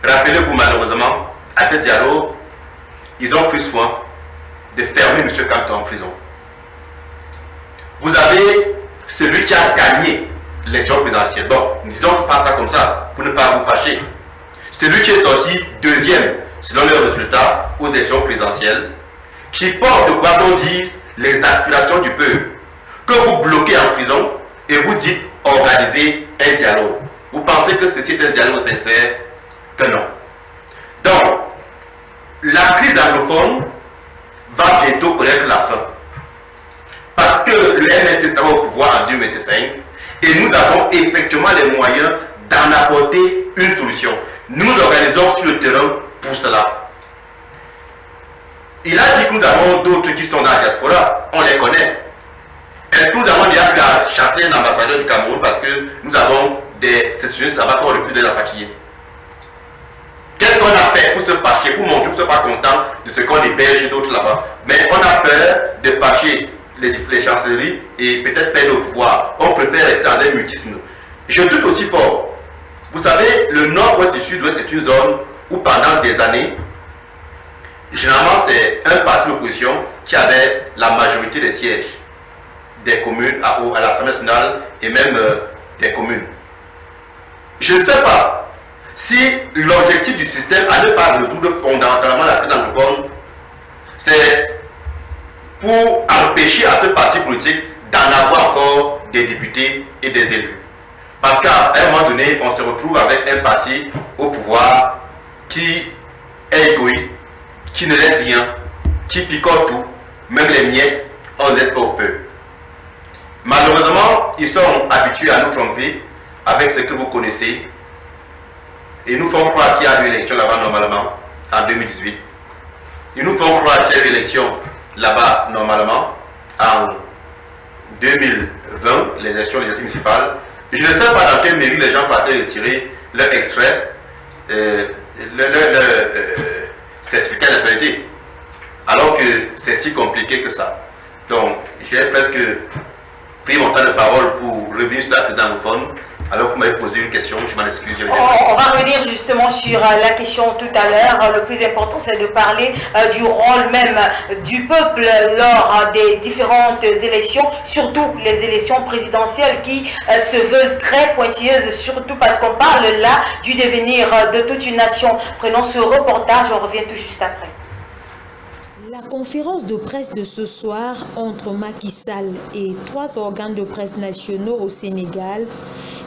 Rappelez-vous, malheureusement, à ce dialogue, ils ont pris soin de fermer M. Canton en prison. Vous avez celui qui a gagné l'élection présidentielle. Bon, disons pas ça comme ça, pour ne pas vous fâcher. Celui qui est sorti deuxième, selon les résultats, aux élections présidentielles, qui porte, quoi qu'on dise, les aspirations du peuple, que vous bloquez en prison et vous dites organiser un dialogue. Vous pensez que ceci est un dialogue sincère? Que non. Donc, la crise anglophone va bientôt connaître la fin. Parce que le MSC sera au pouvoir en 2025 et nous avons effectivement les moyens d'en apporter une solution. Nous nous organisons sur le terrain pour cela. Il a dit que nous avons d'autres qui sont dans la diaspora, on les connaît. Est-ce que nous avons déjà pu chasser un ambassadeur du Cameroun parce que nous avons des sécessionnistes là-bas qu'on refuse de la rapatrier? Qu'est-ce qu'on a fait pour se fâcher, pour montrer qu'on ne soit pas content de ce qu'on héberge d'autres là-bas. Mais on a peur de fâcher les chancelleries et peut-être perdre le pouvoir. On préfère rester dans un mutisme. Je doute aussi fort. Vous savez, le nord-ouest du sud-ouest est une zone où pendant des années, généralement c'est un parti d'opposition qui avait la majorité des sièges des communes à l'Assemblée nationale et même des communes. Je ne sais pas si l'objectif du système à ne pas résoudre fondamentalement la crise anglophone, c'est pour empêcher à ce parti politique d'en avoir encore des députés et des élus. Parce qu'à un moment donné, on se retrouve avec un parti au pouvoir qui est égoïste, qui ne laisse rien, qui picote tout, même les miettes, on ne laisse pas au peu. Malheureusement, ils sont habitués à nous tromper avec ce que vous connaissez. Et nous font croire qu'il y a une élection là-bas normalement en 2018. Ils nous font croire qu'il y a une élection là-bas normalement en 2020, les élections municipales. Je ne sais pas dans quelle mairie les gens partaient retirer leur extrait, leur certificat de nationalité, alors que c'est si compliqué que ça. Donc, j'ai presque pris mon temps de parole pour revenir sur la crise anglophone, alors que vous m'avez posé une question, je m'en excuse. On va revenir justement sur la question tout à l'heure. Le plus important, c'est de parler du rôle même du peuple lors des différentes élections, surtout les élections présidentielles qui se veulent très pointilleuses, surtout parce qu'on parle là du devenir de toute une nation. Prenons ce reportage, on revient tout juste après. La conférence de presse de ce soir entre Macky Sall et 3 organes de presse nationaux au Sénégal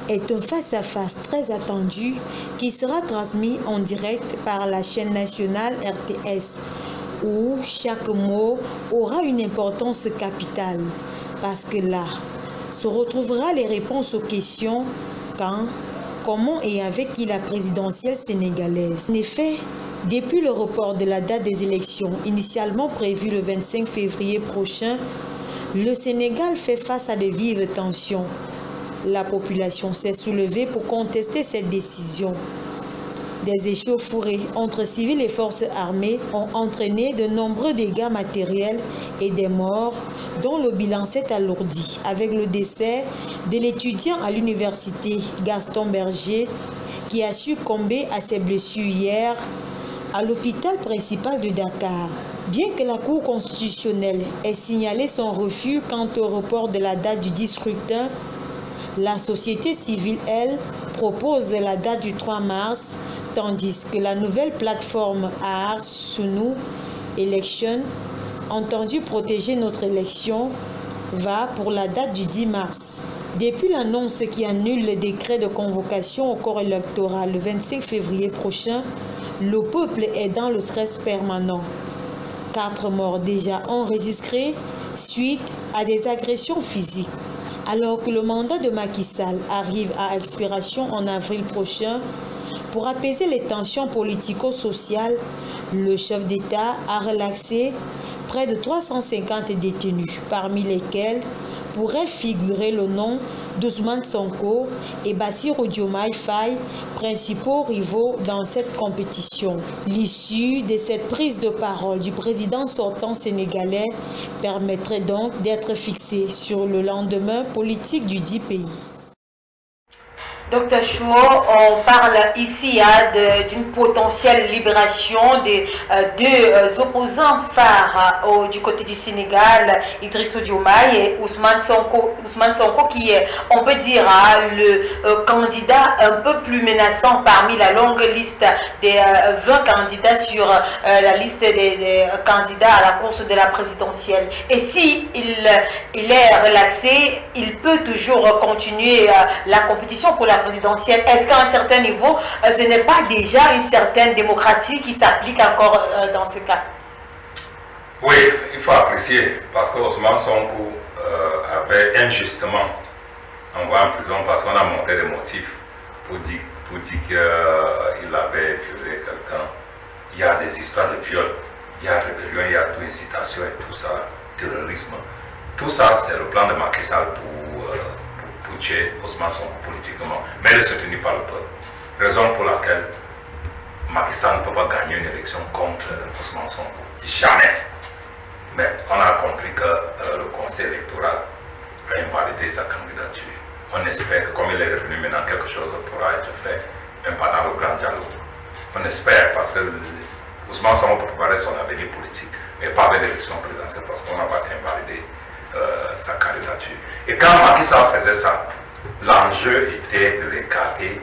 est un face-à-face très attendu qui sera transmis en direct par la chaîne nationale RTS, où chaque mot aura une importance capitale, parce que là se retrouvera les réponses aux questions quand, comment et avec qui la présidentielle sénégalaise. En effet, depuis le report de la date des élections, initialement prévue le 25 février prochain, le Sénégal fait face à de vives tensions. La population s'est soulevée pour contester cette décision. Des échauffourées entre civils et forces armées ont entraîné de nombreux dégâts matériels et des morts, dont le bilan s'est alourdi avec le décès de l'étudiant à l'université Gaston Berger qui a succombé à ses blessures hier à l'hôpital principal de Dakar. Bien que la Cour constitutionnelle ait signalé son refus quant au report de la date du 10 scrutin, la société civile, elle, propose la date du 3 mars, tandis que la nouvelle plateforme Ars Sunu Election, entendue protéger notre élection, va pour la date du 10 mars. Depuis l'annonce qui annule le décret de convocation au corps électoral le 25 février prochain, le peuple est dans le stress permanent. 4 morts déjà enregistrés suite à des agressions physiques. Alors que le mandat de Macky Sall arrive à expiration en avril prochain, pour apaiser les tensions politico-sociales, le chef d'État a relaxé près de 350 détenus, parmi lesquels pourrait figurer le nom d'Ousmane Sonko et Bassirou Diomaye Faye, principaux rivaux dans cette compétition. L'issue de cette prise de parole du président sortant sénégalais permettrait donc d'être fixée sur le lendemain politique du dit pays. Docteur Chouo, on parle ici d'une potentielle libération des 2 opposants phares du côté du Sénégal, Idrissa Diomaye et Ousmane Sonko. Ousmane Sonko qui est, on peut dire, le candidat un peu plus menaçant parmi la longue liste des 20 candidats sur la liste des candidats à la course de la présidentielle. Et si il est relaxé, il peut toujours continuer la compétition pour la présidentielle. Est-ce qu'à un certain niveau, ce n'est pas déjà une certaine démocratie qui s'applique encore dans ce cas? Oui, il faut apprécier, parce que Ousmane Sonko avait injustement envoyé en prison parce qu'on a montré des motifs pour dire qu'il avait violé quelqu'un. Il y a des histoires de viol, il y a rébellion, il y a tout incitation et tout ça, terrorisme. Tout ça, c'est le plan de Macky Sall pour tuer Ousmane Sonko politiquement, mais ne soutenu par le peuple. Raison pour laquelle Macky Sall ne peut pas gagner une élection contre Ousmane Sonko. Jamais. Mais on a compris que le conseil électoral a invalidé sa candidature. On espère que comme il est revenu maintenant, quelque chose pourra être fait, même pendant le grand dialogue. On espère parce que Ousmane Sonko peut préparer son avenir politique, mais pas avec l'élection présidentielle parce qu'on n'a pas invalidé sa candidature. Et quand Macky Sall faisait ça, l'enjeu était de l'écarter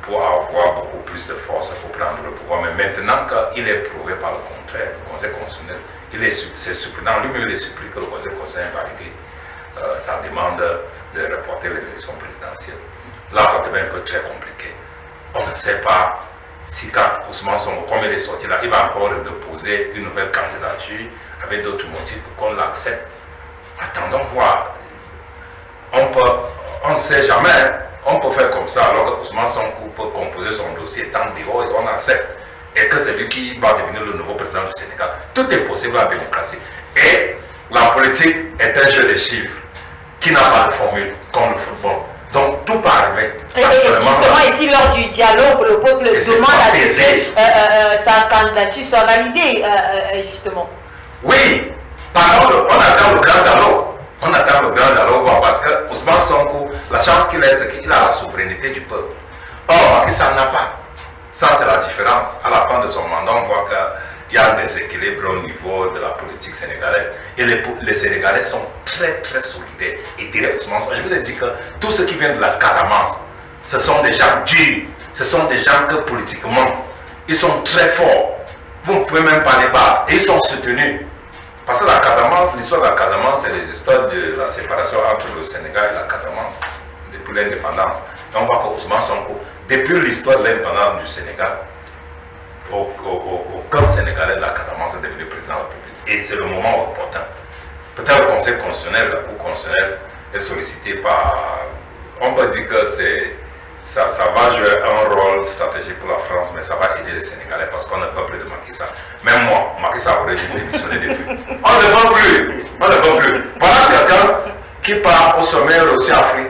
pour avoir beaucoup plus de force pour prendre le pouvoir. Mais maintenant qu'il est prouvé par le contraire, le Conseil constitutionnel, c'est surprenant, lui-même il est surpris que le Conseil constitutionnel ait validé sa demande de reporter l'élection présidentielle. Là, ça devient un peu très compliqué. On ne sait pas si quand Ousmane Sonko, comme il est sorti là, il va encore déposer une nouvelle candidature avec d'autres motifs pour qu'on l'accepte. Attendons voir. On ne sait jamais. On peut faire comme ça, alors que Ousmane Sonko peut composer son dossier tant dehors et on accepte. Et que c'est lui qui va devenir le nouveau président du Sénégal. Tout est possible en démocratie. Et la politique est un jeu de chiffres qui n'a pas de formule, comme le football. Donc tout peut arriver. Et justement, ici, lors du dialogue, le peuple demande à ce que sa candidature soit validée, justement. Oui, pardon, on attend le grand dialogue. On attend le grand dialogue parce que Ousmane Sonko, la chance qu'il a, c'est qu'il a la souveraineté du peuple. Or, Macky Sall n'a pas. Ça, c'est la différence. À la fin de son mandat, on voit qu'il y a un déséquilibre au niveau de la politique sénégalaise. Et les Sénégalais sont très, très solidaires. Et direct, Ousmane Sonko, je vous ai dit que tous ceux qui viennent de la Casamance, ce sont des gens durs. Ce sont des gens que politiquement, ils sont très forts. Vous ne pouvez même pas les battre. Et ils sont soutenus. Parce que la Casamance, l'histoire de la Casamance, c'est les histoires de la séparation entre le Sénégal et la Casamance, depuis l'indépendance. Et on voit qu'Ousmane Sonko, depuis l'histoire de l'indépendance du Sénégal, aucun Sénégalais de la Casamance est devenu président de la République. Et c'est le moment opportun. Peut-être le Conseil constitutionnel, la Cour constitutionnelle est sollicitée par... On peut dire que ça va jouer un rôle stratégique pour la France, mais ça va aider les Sénégalais parce qu'on ne veut plus de Macky Sall. Même moi, Macky Sall aurait dû démissionner depuis. On ne veut plus. On ne veut plus. Voilà quelqu'un qui part au sommet de l'océan Afrique.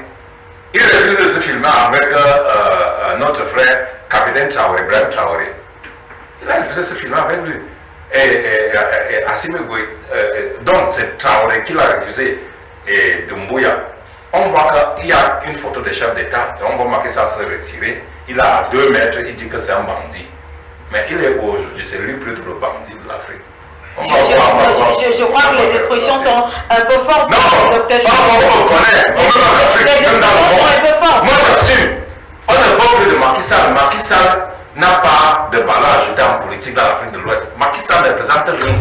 Il refuse de se filmer avec notre frère, capitaine Traoré, Ibrahim Traoré. Il a refusé de se filmer avec lui. Et Assimi Goïta, donc c'est Traoré qui l'a refusé, et Doumbouya. On voit qu'il y a une photo de chef d'État et on voit Macky Sall se retirer. Il a à 2 mètres, il dit que c'est un bandit. Mais il est aujourd'hui, c'est lui plutôt le bandit de l'Afrique. Je crois que les expressions sont un peu fortes. Non, docteur. On connaît. Les expressions sont un peu fortes. Moi j'assume. On ne veut plus de Macky Sall. Macky Sall n'a pas de valeur ajoutée en politique dans l'Afrique de l'Ouest. Macky Sall ne représente rien.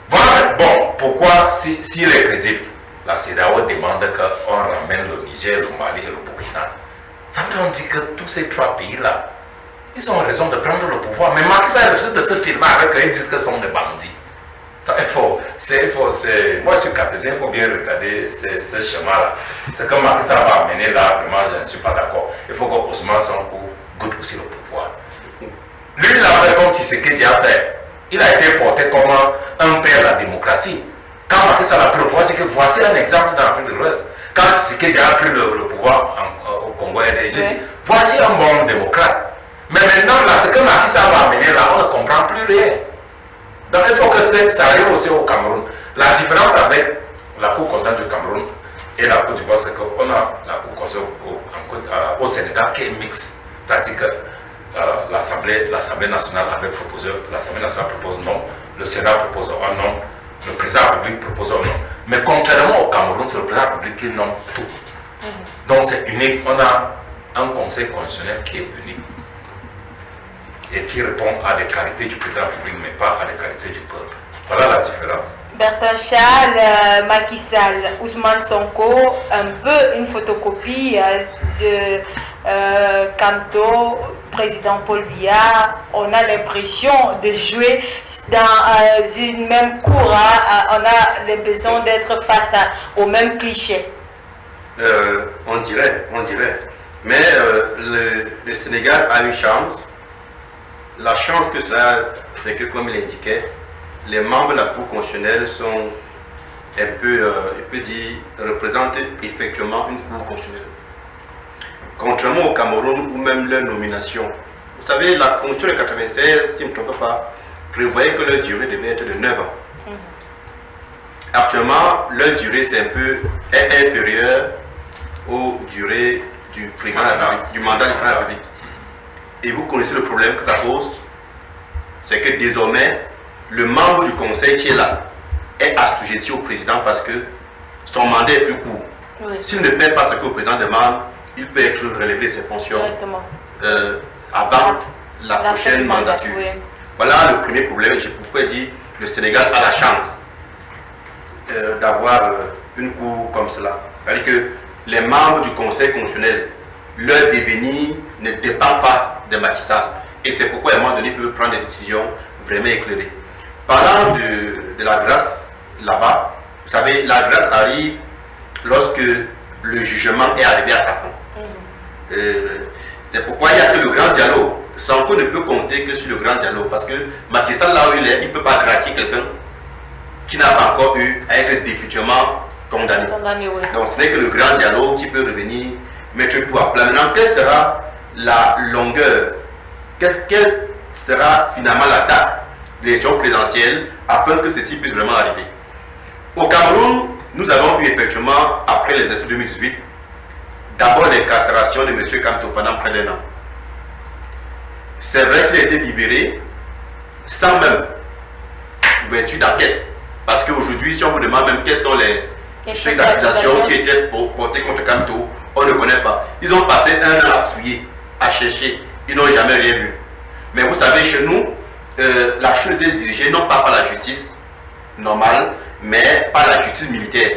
Voilà, bon, pourquoi s'il est crédible, la CEDEAO demande qu'on ramène le Niger, le Mali et le Burkina. Ça veut dire que tous ces 3 pays-là, ils ont raison de prendre le pouvoir. Mais Macky Sall refuse de se filmer avec eux, ils disent que ce sont des bandits. Donc, moi je suis cartésien, il faut bien regarder ce schéma-là. Ce que Macky Sall va amener là, vraiment, je ne suis pas d'accord. Il faut que Ousmane Sonko goûte aussi le pouvoir. Lui, il a fait comme Tshisekedi a fait. Il a été porté comme un père de la démocratie. Quand Macky Sall a pris le pouvoir, il dit que voici un exemple dans l'Afrique de l'Ouest. Quand Tshisekedi a pris le pouvoir au Congo, il dit voici un bon démocrate. Mais maintenant, là, ce que Macky Sall va amener là, on ne comprend plus rien. Donc il faut que ça arrive aussi au Cameroun. La différence avec la Cour constitutionnelle du Cameroun et la Côte d'Ivoire, c'est qu'on a la Cour constitutionnelle au Sénégal qui est mixte. C'est-à-dire que l'Assemblée nationale avait proposé, l'Assemblée nationale propose non, le Sénat propose un non, le président de la République propose un non. Mais contrairement au Cameroun, c'est le président de la République qui nomme tout. Donc c'est unique. On a un conseil constitutionnel qui est unique et qui répond à des qualités du président de la République, mais pas à des qualités du peuple. Voilà la différence. Bertrand Charles, Macky Sall, Ousmane Sonko, un peu une photocopie de Camto, président Paul Biya. On a l'impression de jouer dans une même cour. On a l'impression d'être face au même cliché. On dirait. Mais le Sénégal a une chance. La chance que ça, c'est que, comme il indiquait, les membres de la Cour constitutionnelle sont un peu, je peux dire, représentent effectivement une Cour constitutionnelle. Contrairement au Cameroun, où même leur nomination vous savez, la Constitution de 96, si je ne me trompe pas, prévoyait que leur durée devait être de 9 ans. Actuellement, leur durée est inférieure aux durées du président de la République, du mandat du président de la République. Et vous connaissez le problème que ça pose, c'est que désormais, le membre du conseil qui est là est assujetti au président parce que son mandat est plus court. Oui. S'il ne fait pas ce que le président demande, il peut être relevé de ses fonctions avant la prochaine mandature. Oui. Voilà le premier problème. J'ai pourquoi dit le Sénégal a la chance d'avoir une cour comme cela. C'est-à-dire que les membres du Conseil constitutionnel, leur devenir ne dépend pas de Macky Sall. Et c'est pourquoi à un moment donné, ils peuvent prendre des décisions vraiment éclairées. Parlant de la grâce là-bas, vous savez, la grâce arrive lorsque le jugement est arrivé à sa fin. C'est pourquoi il n'y a que le grand dialogue. Sonko ne peut compter que sur le grand dialogue. Parce que Macky Sall, là où il est, il ne peut pas gracier quelqu'un qui n'a pas encore eu à être définitivement condamné. Oui. Donc ce n'est que le grand dialogue qui peut revenir mettre tout à plat. Maintenant, quelle sera la longueur? Quelle sera finalement la date de l'élection présidentielle afin que ceci puisse vraiment arriver? Au Cameroun, nous avons eu effectivement, après les élections 2018, d'abord l'incarcération de M. Kamto pendant près d'un an. C'est vrai qu'il a été libéré sans même ouverture d'enquête. Parce qu'aujourd'hui, si on vous demande même quels sont les chefs d'accusation qui étaient portés contre Kamto, on ne connaît pas. Ils ont passé un an à fouiller, à chercher. Ils n'ont jamais rien vu. Mais vous savez, chez nous, la chose est dirigée non pas par la justice normale, mais par la justice militaire.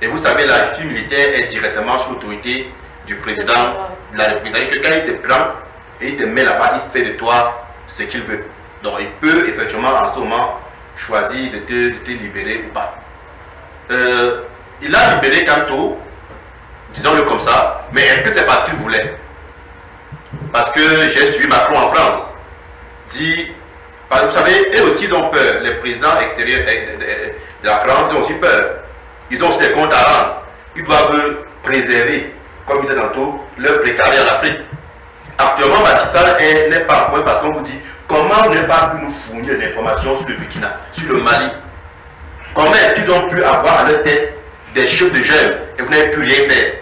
Et vous savez, la justice militaire est directement sous l'autorité du président de la République. C'est-à-dire que quand il te prend et il te met là-bas, il fait de toi ce qu'il veut. Donc il peut effectivement en ce moment choisir de te libérer ou pas. Il a libéré Kamto, disons-le comme ça, mais est-ce que c'est parce qu'il voulait? Parce que j'ai suivi Macron en France. Vous savez, eux aussi ils ont peur. Les présidents extérieurs de la France, ils ont aussi peur. Ils ont aussi des comptes à rendre. Ils doivent préserver, comme ils disent tantôt, leur précarité en Afrique. Actuellement, Macky Sall n'est pas en point parce qu'on vous dit comment on n'est pas pu nous fournir des informations sur le Burkina, sur le Mali. Comment est-ce qu'ils ont pu avoir à leur tête des chefs de jeunes et vous n'avez pu rien faire?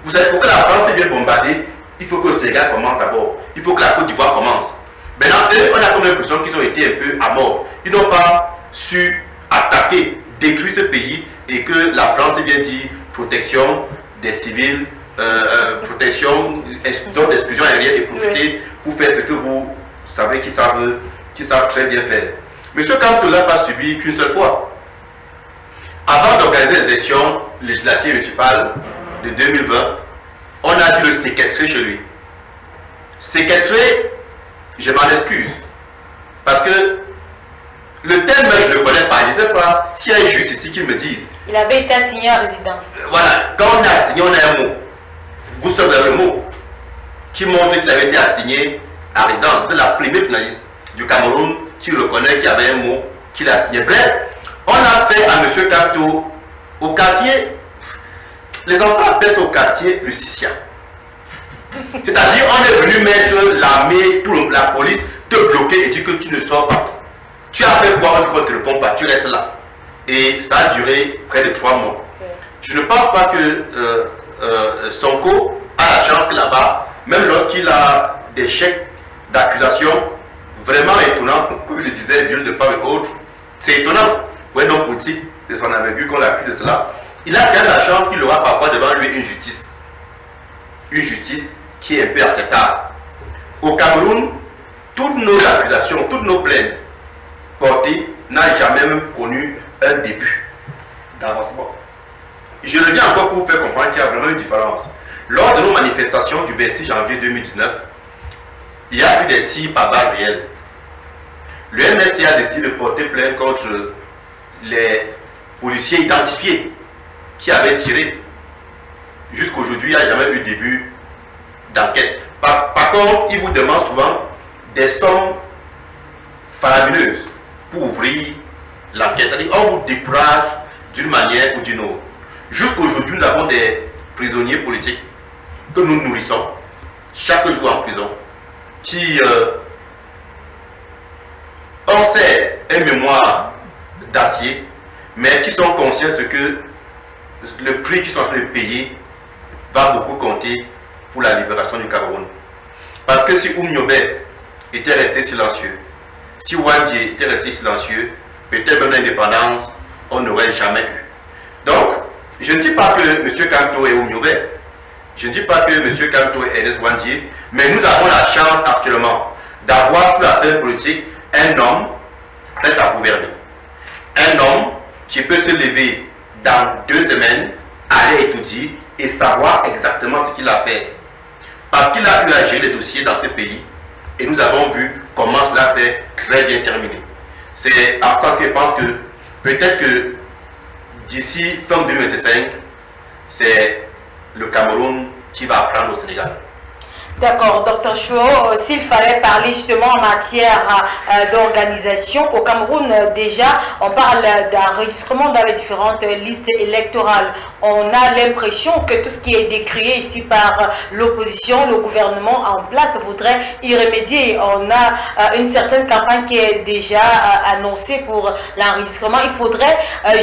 Vous savez, pour que la France vienne bombarder, il faut que le Sénégal commence d'abord. Il faut que la Côte d'Ivoire commence. Maintenant, eux, on a comme l'impression qu'ils ont été un peu à mort. Ils n'ont pas su attaquer, détruire ce pays et que la France vient dire protection des civils, protection d'exclusion aérienne et profiter pour faire ce que vous savez qu'ils savent très bien faire. Monsieur Kamto n'a pas subi qu'une seule fois. Avant d'organiser les élections législatives municipales de 2020, on a dû le séquestrer chez lui. Séquestrer, je m'en excuse. Parce que le terme, je ne le connais pas. Je ne sais pas s'il y a un juge ici qui me dise. Il avait été assigné en résidence. Voilà, quand on a assigné, on a un mot. Vous savez le mot qui montre qu'il avait été assigné en résidence. Vous êtes la première journaliste du Cameroun qui reconnaît qu'il y avait un mot qu'il a signé. Bref, on a fait à M. Kamto au quartier. Les enfants appellent ça au quartier le Sicien. C'est-à-dire, on est venu mettre l'armée, la police, te bloquer et dire que tu ne sors pas. Tu as fait quoi, on ne te répond pas, tu restes là. Et ça a duré près de 3 mois. Je ne pense pas que Sonko a la chance que là-bas, même lorsqu'il a des chèques d'accusation vraiment étonnants, comme il le disait, viol de femmes et autres, c'est étonnant pour un homme politique de son avis qu'on l'accuse de cela. Il a quand même la chance qu'il aura parfois devant lui une justice. Une justice qui est un peu acceptable. Au Cameroun, toutes nos accusations, toutes nos plaintes portées n'ont jamais même connu un début d'avancement. Je reviens encore pour vous faire comprendre qu'il y a vraiment une différence. Lors de nos manifestations du 26 janvier 2019, il y a eu des tirs par balles réelles. Le MSC a décidé de porter plainte contre les policiers identifiés qui avaient tiré. Jusqu'aujourd'hui, il n'y a jamais eu de début d'enquête. Par contre, ils vous demandent souvent des sommes faramineuses pour ouvrir l'enquête. On vous décourage d'une manière ou d'une autre. Jusqu'aujourd'hui, nous avons des prisonniers politiques que nous nourrissons chaque jour en prison. qui ont certes une mémoire d'acier, mais qui sont conscients que le prix qu'ils sont en train de payer va beaucoup compter pour la libération du Cameroun. Parce que si Oumniobé était resté silencieux, si Wandji était resté silencieux, peut-être même l'indépendance, on n'aurait jamais eu. Donc, je ne dis pas que M. Kanto est Oumniobé, je ne dis pas que M. Kanto est Ernest Wandji, mais nous avons la chance actuellement d'avoir sur la scène politique un homme prêt à gouverner. Un homme qui peut se lever dans 2 semaines, aller étudier et savoir exactement ce qu'il a fait. Parce qu'il a eu à gérer les dossiers dans ce pays et nous avons vu comment cela s'est très bien terminé. C'est en ce sens que je pense que peut-être que d'ici fin 2025, c'est le Cameroun qui va apprendre au Sénégal. D'accord, Dr Chouo, s'il fallait parler justement en matière d'organisation, au Cameroun déjà, on parle d'enregistrement dans les différentes listes électorales. On a l'impression que tout ce qui est décrié ici par l'opposition, le gouvernement en place voudrait y remédier. On a une certaine campagne qui est déjà annoncée pour l'enregistrement. Il faudrait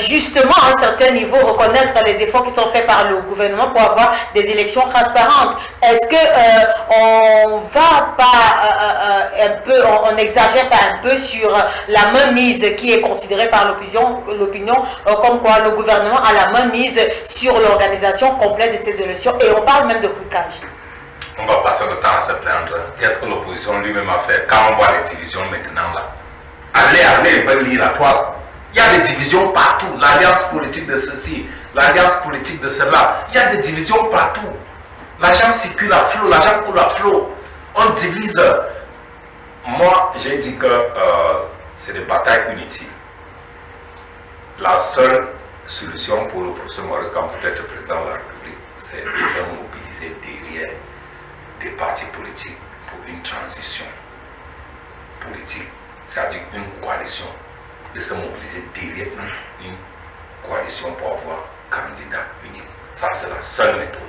justement à un certain niveau reconnaître les efforts qui sont faits par le gouvernement pour avoir des élections transparentes. Est-ce que on va pas on n'exagère pas un peu sur la mainmise qui est considérée par l'opinion comme quoi le gouvernement a la mainmise sur l'organisation complète de ces élections et on parle même de trucage. On va passer le temps à se plaindre. Qu'est-ce que l'opposition lui-même a fait quand on voit les divisions maintenant là? Allez, on peut lire la toile. Il y a des divisions partout. L'alliance politique de ceci, l'alliance politique de cela. Il y a des divisions partout. L'argent circule à flot, l'argent coule à flot. On divise. Moi, j'ai dit que c'est des batailles inutiles. La seule solution pour le professeur Maurice Kamto d'être président de la République, c'est de se mobiliser derrière des partis politiques pour une transition politique, c'est-à-dire une coalition, de se mobiliser derrière une coalition pour avoir un candidat unique. Ça, c'est la seule méthode.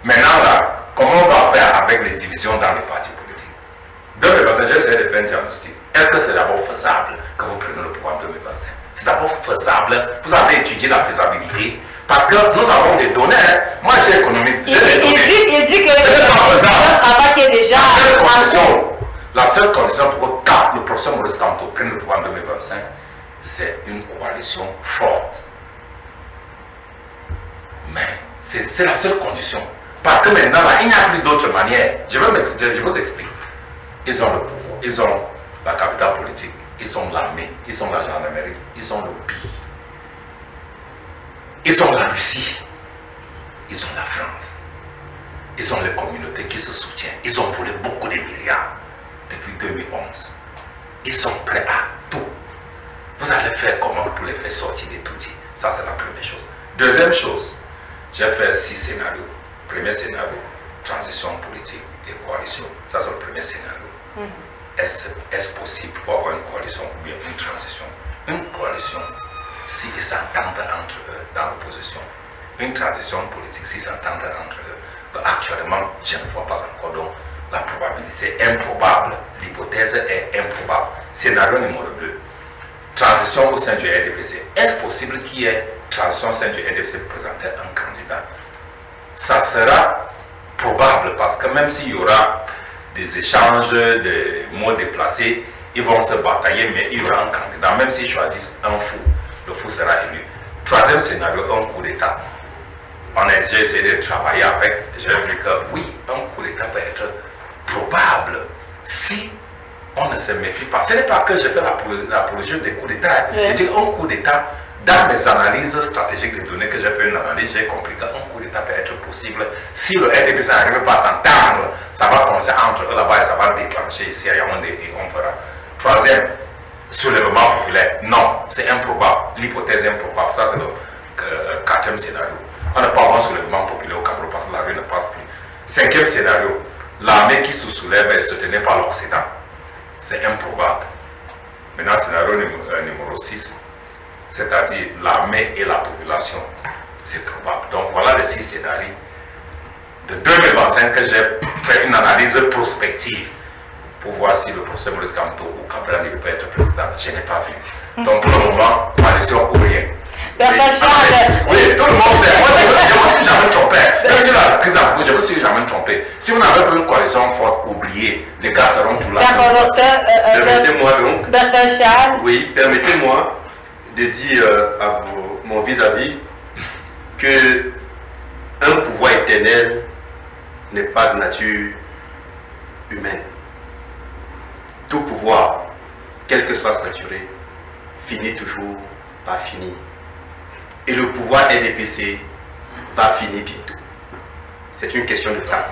Maintenant, là, comment on va faire avec les divisions dans les partis politiques? 2025, j'essaie de faire un diagnostic. Est-ce que c'est d'abord faisable que vous preniez le pouvoir en 2025? C'est d'abord faisable. Vous avez étudié la faisabilité. Parce que nous avons des données. Moi, je suis économiste. Il dit que c'est un travail qui est déjà la seule condition pour que le professeur Maurice Kamto prenne le pouvoir en 2025, c'est une coalition forte. Mais c'est la seule condition. Parce que maintenant, là, il n'y a plus d'autre manière. Je vous explique. Ils ont le pouvoir, ils ont la capitale politique, ils ont l'armée, ils ont la gendarmerie, ils ont le pays. Ils ont la Russie, ils ont la France, ils ont les communautés qui se soutiennent. Ils ont volé beaucoup de milliards depuis 2011. Ils sont prêts à tout. Vous allez faire comment pour les faire sortir des tout? Ça, c'est la première chose. Deuxième chose, j'ai fait 6 scénarios. Premier scénario, transition politique et coalition. Ça, c'est le premier scénario. Est-ce possible pour avoir une coalition ou bien une transition? Une coalition, s'ils s'entendent entre eux dans l'opposition. Une transition politique, s'ils s'entendent entre eux. Actuellement, je ne vois pas encore. Donc, la probabilité est improbable. L'hypothèse est improbable. Scénario numéro 2. Transition au sein du RDPC. Est-ce possible qu'il y ait transition au sein du RDPC pour présenter un candidat? Ça sera probable parce que même s'il y aura des échanges, des mots déplacés, ils vont se batailler, mais il y aura un candidat. Même s'ils choisissent un fou, le fou sera élu. Troisième scénario, un coup d'État. On a déjà essayé de travailler avec. J'ai vu que oui, un coup d'État peut être probable si on ne se méfie pas. Ce n'est pas que je fais l'apologie des coups d'État. Je dis un coup d'État. Dans mes analyses stratégiques de données que j'ai fait une analyse, j'ai compris qu'un coup d'État peut être possible. Si le RDPC n'arrive pas à s'entendre, ça va commencer entre eux là-bas et ça va déclencher ici à Yaoundé et on fera. Troisième, soulèvement populaire. Non, c'est improbable. L'hypothèse est improbable. Ça, c'est le quatrième scénario. On n'a pas avoir un soulèvement populaire au Cameroun parce que la rue ne passe plus. Cinquième scénario, l'armée qui se soulève est soutenue par l'Occident. C'est improbable. Maintenant, scénario numéro 6. C'est-à-dire l'armée et la population, c'est probable. Donc voilà les 6 scénarios. de 2025 que j'ai fait une analyse prospective pour voir si le professeur Maurice Kamto ou Cabral ne peut être président. Je n'ai pas vu. Donc pour le moment, coalition ou rien. Oui, tout le monde sait. Moi, je me suis jamais trompé. Même si la crise a je me suis jamais trompé. Si vous n'avez pas une coalition forte, oubliez, les gars seront tous là. D'accord, docteur. Permettez-moi donc. Bertin Charles. Oui, permettez-moi de dire à mon vis-à-vis que un pouvoir éternel n'est pas de nature humaine. Tout pouvoir, quel que soit staturé, finit toujours par finir. Et le pouvoir RDPC va finir bientôt. C'est une question de temps.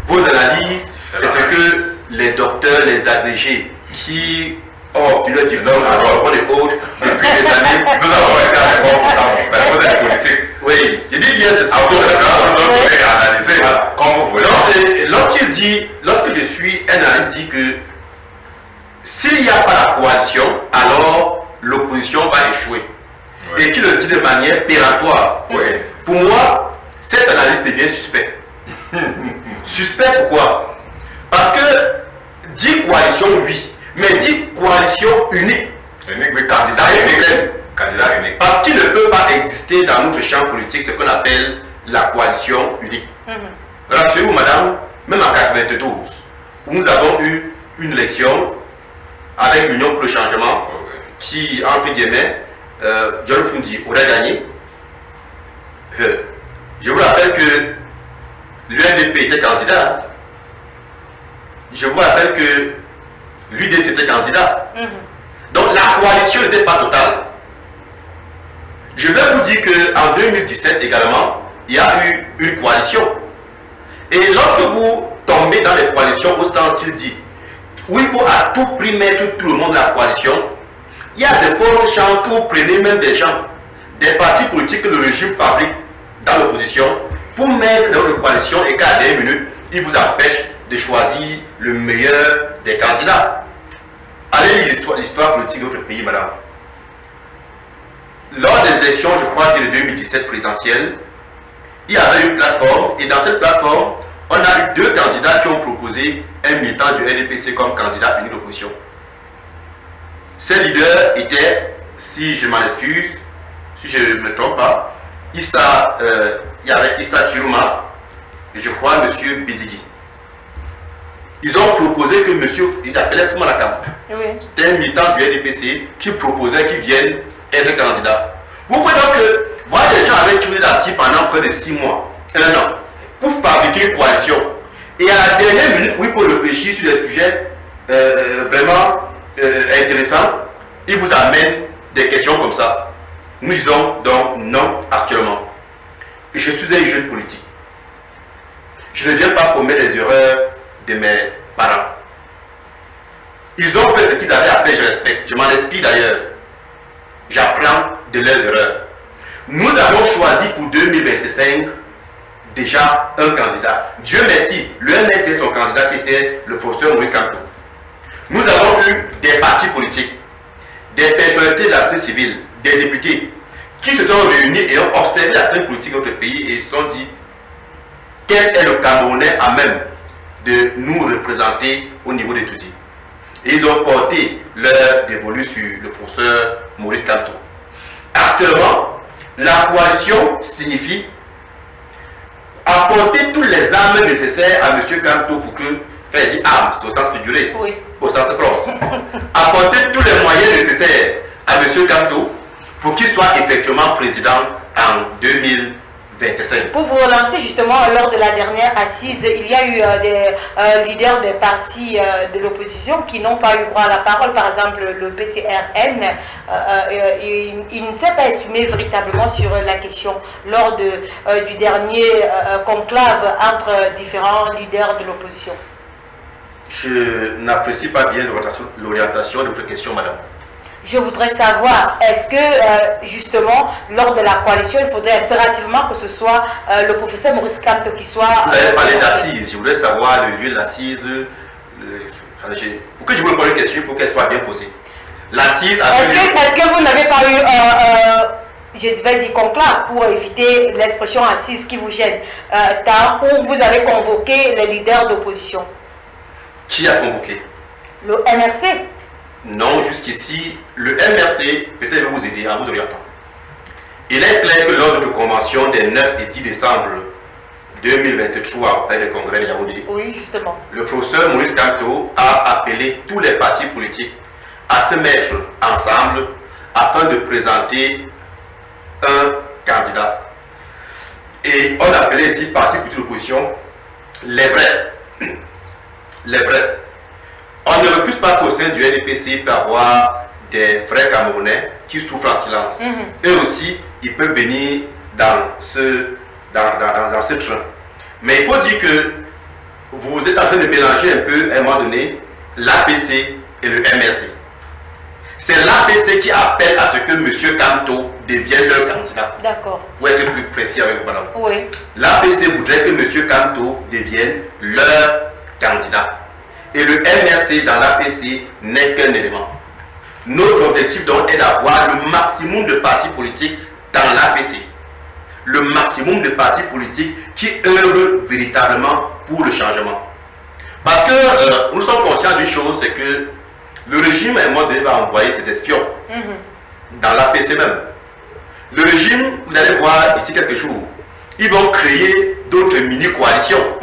Vos analyses, c'est ce que les docteurs, les agrégés qui ont pu le dire, non, on est autres, depuis des années, nous avons été avec moi pour ça, vous êtes politique. Oui, je dis bien, c'est ça. Analyser comme vous voulez. Lorsque je suis un analyste, dit que s'il n'y a pas la coalition, alors l'opposition va échouer. Oui. Et qui le dit de manière péremptoire. Oui. Pour moi, cette analyse devient suspect. Suspect pourquoi? Parce que dit coalition, oui, mais dit coalition unique. Unique, oui, candidat unique. Candidat unique. Parce qu'il ne peut pas exister dans notre champ politique ce qu'on appelle la coalition unique. Rassurez-vous, madame, même en 1992, où nous avons eu une élection avec l'Union pour le changement, qui, entre guillemets, John Fundi aurait gagné. Je vous rappelle que l'UNDP était candidat. Je vous rappelle que l'UDC était candidat. Donc la coalition n'était pas totale. Je vais vous dire qu'en 2017 également, il y a eu une coalition. Et lorsque vous tombez dans les coalitions au sens qu'il dit, où il faut à tout prix mettre tout le monde dans la coalition, il y a de fortes chances que vous preniez même des gens, des partis politiques que le régime fabrique dans l'opposition, pour mettre dans une coalition et qu'à 10 minutes, il vous empêche de choisir le meilleur des candidats. Allez lire l'histoire politique de notre pays, madame. Lors des élections, je crois que de 2017 présidentielle, il y avait une plateforme, et dans cette plateforme, on a eu 2 candidats qui ont proposé un militant du RDPC comme candidat unique d'opposition. Ces leaders étaient, si je m'en excuse, si je ne me trompe pas, il y avait Issa Chiruma et je crois M. Bidigui. Ils ont proposé que monsieur, ils appelaient Fuma Nakam. Oui. C'était un militant du RDPC qui proposait qu'il vienne être candidat. Vous voyez donc que voilà des gens avec qui vous êtes assis pendant près de 6 mois, 1 an, pour fabriquer une coalition. Et à la dernière minute, où il faut réfléchir sur des sujets vraiment intéressants, il vous amène des questions comme ça. Nous disons donc non actuellement. Et je suis un jeune politique. Je ne viens pas commettre les erreurs de mes parents. Ils ont fait ce qu'ils avaient à faire, je respecte. Je m'en explique d'ailleurs. J'apprends de leurs erreurs. Nous avons choisi pour 2025 déjà un candidat. Dieu merci, le MSC, son candidat qui était le professeur Maurice Kamto. Nous avons eu des partis politiques, des personnalités de la société civile, des députés qui se sont réunis et ont observé la scène politique de notre pays et se sont dit quel est le Camerounais à même de nous représenter au niveau des Tutsis. Et ils ont porté leur dévolu sur le professeur Maurice Kamto. Actuellement, la coalition signifie apporter tous les armes nécessaires à M. Kamto pour que, quand il dit armes, c'est au sens figuré, oui, au sens propre, apporter tous les moyens nécessaires à M. Kamto pour qu'il soit effectivement président en 2025. Pour vous relancer justement, lors de la dernière assise, il y a eu des leaders des partis de l'opposition qui n'ont pas eu droit à la parole. Par exemple, le PCRN, il ne s'est pas exprimé véritablement sur la question lors du dernier conclave entre différents leaders de l'opposition. Je n'apprécie pas bien l'orientation de votre question, madame. Je voudrais savoir, est-ce que justement, lors de la coalition, il faudrait impérativement que ce soit le professeur Maurice Kamto qui soit... Vous avez parlé d'assises, je voudrais savoir le lieu de l'assise. Pour que je vous pose une question, il faut qu'elle soit bien posée. L'assise... Est-ce que vous n'avez pas eu je vais dire conclave, pour éviter l'expression assise qui vous gêne, où vous avez convoqué les leaders d'opposition. Qui a convoqué? Le MRC. Non, jusqu'ici, le MRC peut-être vous aider à vous orienter. Il est clair que lors de la convention des 9 et 10 décembre 2023 auprès du congrès de Yaoundé, oui, justement, le professeur Maurice Kamto a appelé tous les partis politiques à se mettre ensemble afin de présenter un candidat. Et on appelait ici partis politiques d'opposition les vrais. Les vrais. On ne refuse pas qu'au sein du NDPC peut avoir des vrais Camerounais qui souffrent en silence. Eux aussi, ils peuvent venir dans ce train. Mais il faut dire que vous êtes en train de mélanger un peu, à un moment donné, l'APC et le MRC. C'est l'APC qui appelle à ce que M. Kamto devienne leur candidat. D'accord. Pour être plus précis avec vous, madame. Oui. L'APC voudrait que M. Kamto devienne leur candidat. Et le MRC dans l'APC n'est qu'un élément. Notre objectif donc est d'avoir le maximum de partis politiques dans l'APC. Le maximum de partis politiques qui œuvrent véritablement pour le changement. Parce que nous sommes conscients d'une chose, c'est que le régime à un moment donné va envoyer ses espions dans l'APC même. Le régime, vous allez voir d'ici quelques jours, ils vont créer d'autres mini-coalitions.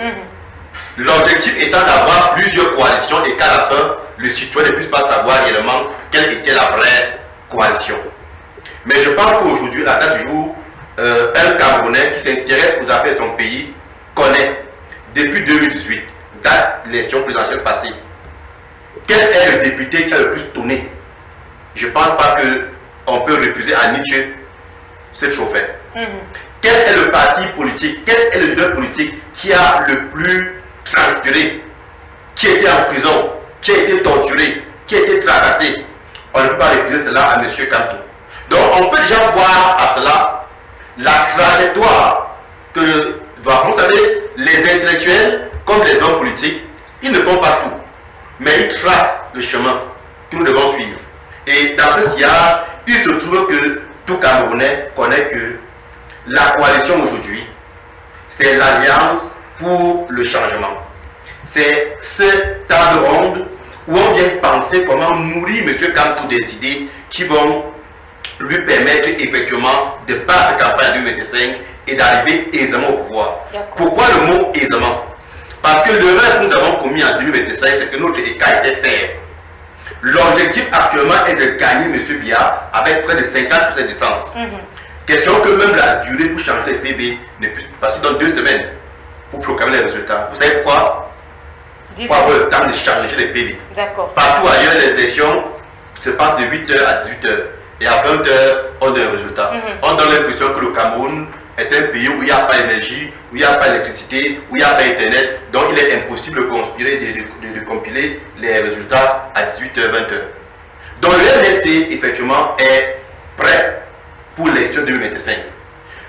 L'objectif étant d'avoir plusieurs coalitions et qu'à la fin, le citoyen ne puisse pas savoir réellement quelle était la vraie coalition. Mais je pense qu'aujourd'hui, à la date du jour, un Camerounais qui s'intéresse aux affaires de son pays connaît, depuis 2018, date de l'élection présidentielle passée, quel est le député qui a le plus tourné. Je ne pense pas qu'on peut refuser à Nietzsche cette chauffeur. Quel est le parti politique, quel est le leader politique qui a le plus transpiré, qui était en prison, qui a été torturé, qui a été tracassé? On ne peut pas refuser cela à M. Kamto. Donc on peut déjà voir à cela la trajectoire que, vous savez, les intellectuels comme les hommes politiques, ils ne font pas tout, mais ils tracent le chemin que nous devons suivre. Et dans ce sillage, il se trouve que tout Camerounais connaît que la coalition aujourd'hui, c'est l'Alliance pour le changement. C'est ce table ronde où on vient penser comment nourrir M. Kamto des idées qui vont lui permettre effectivement de battre la campagne en 2025 et d'arriver aisément au pouvoir. Pourquoi le mot aisément? Parce que l'erreur que nous avons commis en 2025, c'est que notre écart était faible. L'objectif actuellement est de gagner M. Biya avec près de 50% de distance. Question que même la durée pour changer les PV n'est plus, parce que dans 2 semaines, pour proclamer les résultats. Vous savez pourquoi? Pour avoir le temps de changer les PV. Partout ailleurs, les élections se passent de 8h à 18h. Et à 20h, on donne un résultat. On donne l'impression que le Cameroun est un pays où il n'y a pas d'énergie, où il n'y a pas d'électricité, où il n'y a pas Internet. Donc il est impossible de conspirer, de compiler les résultats à 18h, 20h. Donc le MRC, effectivement, est prêt pour l'élection 2025.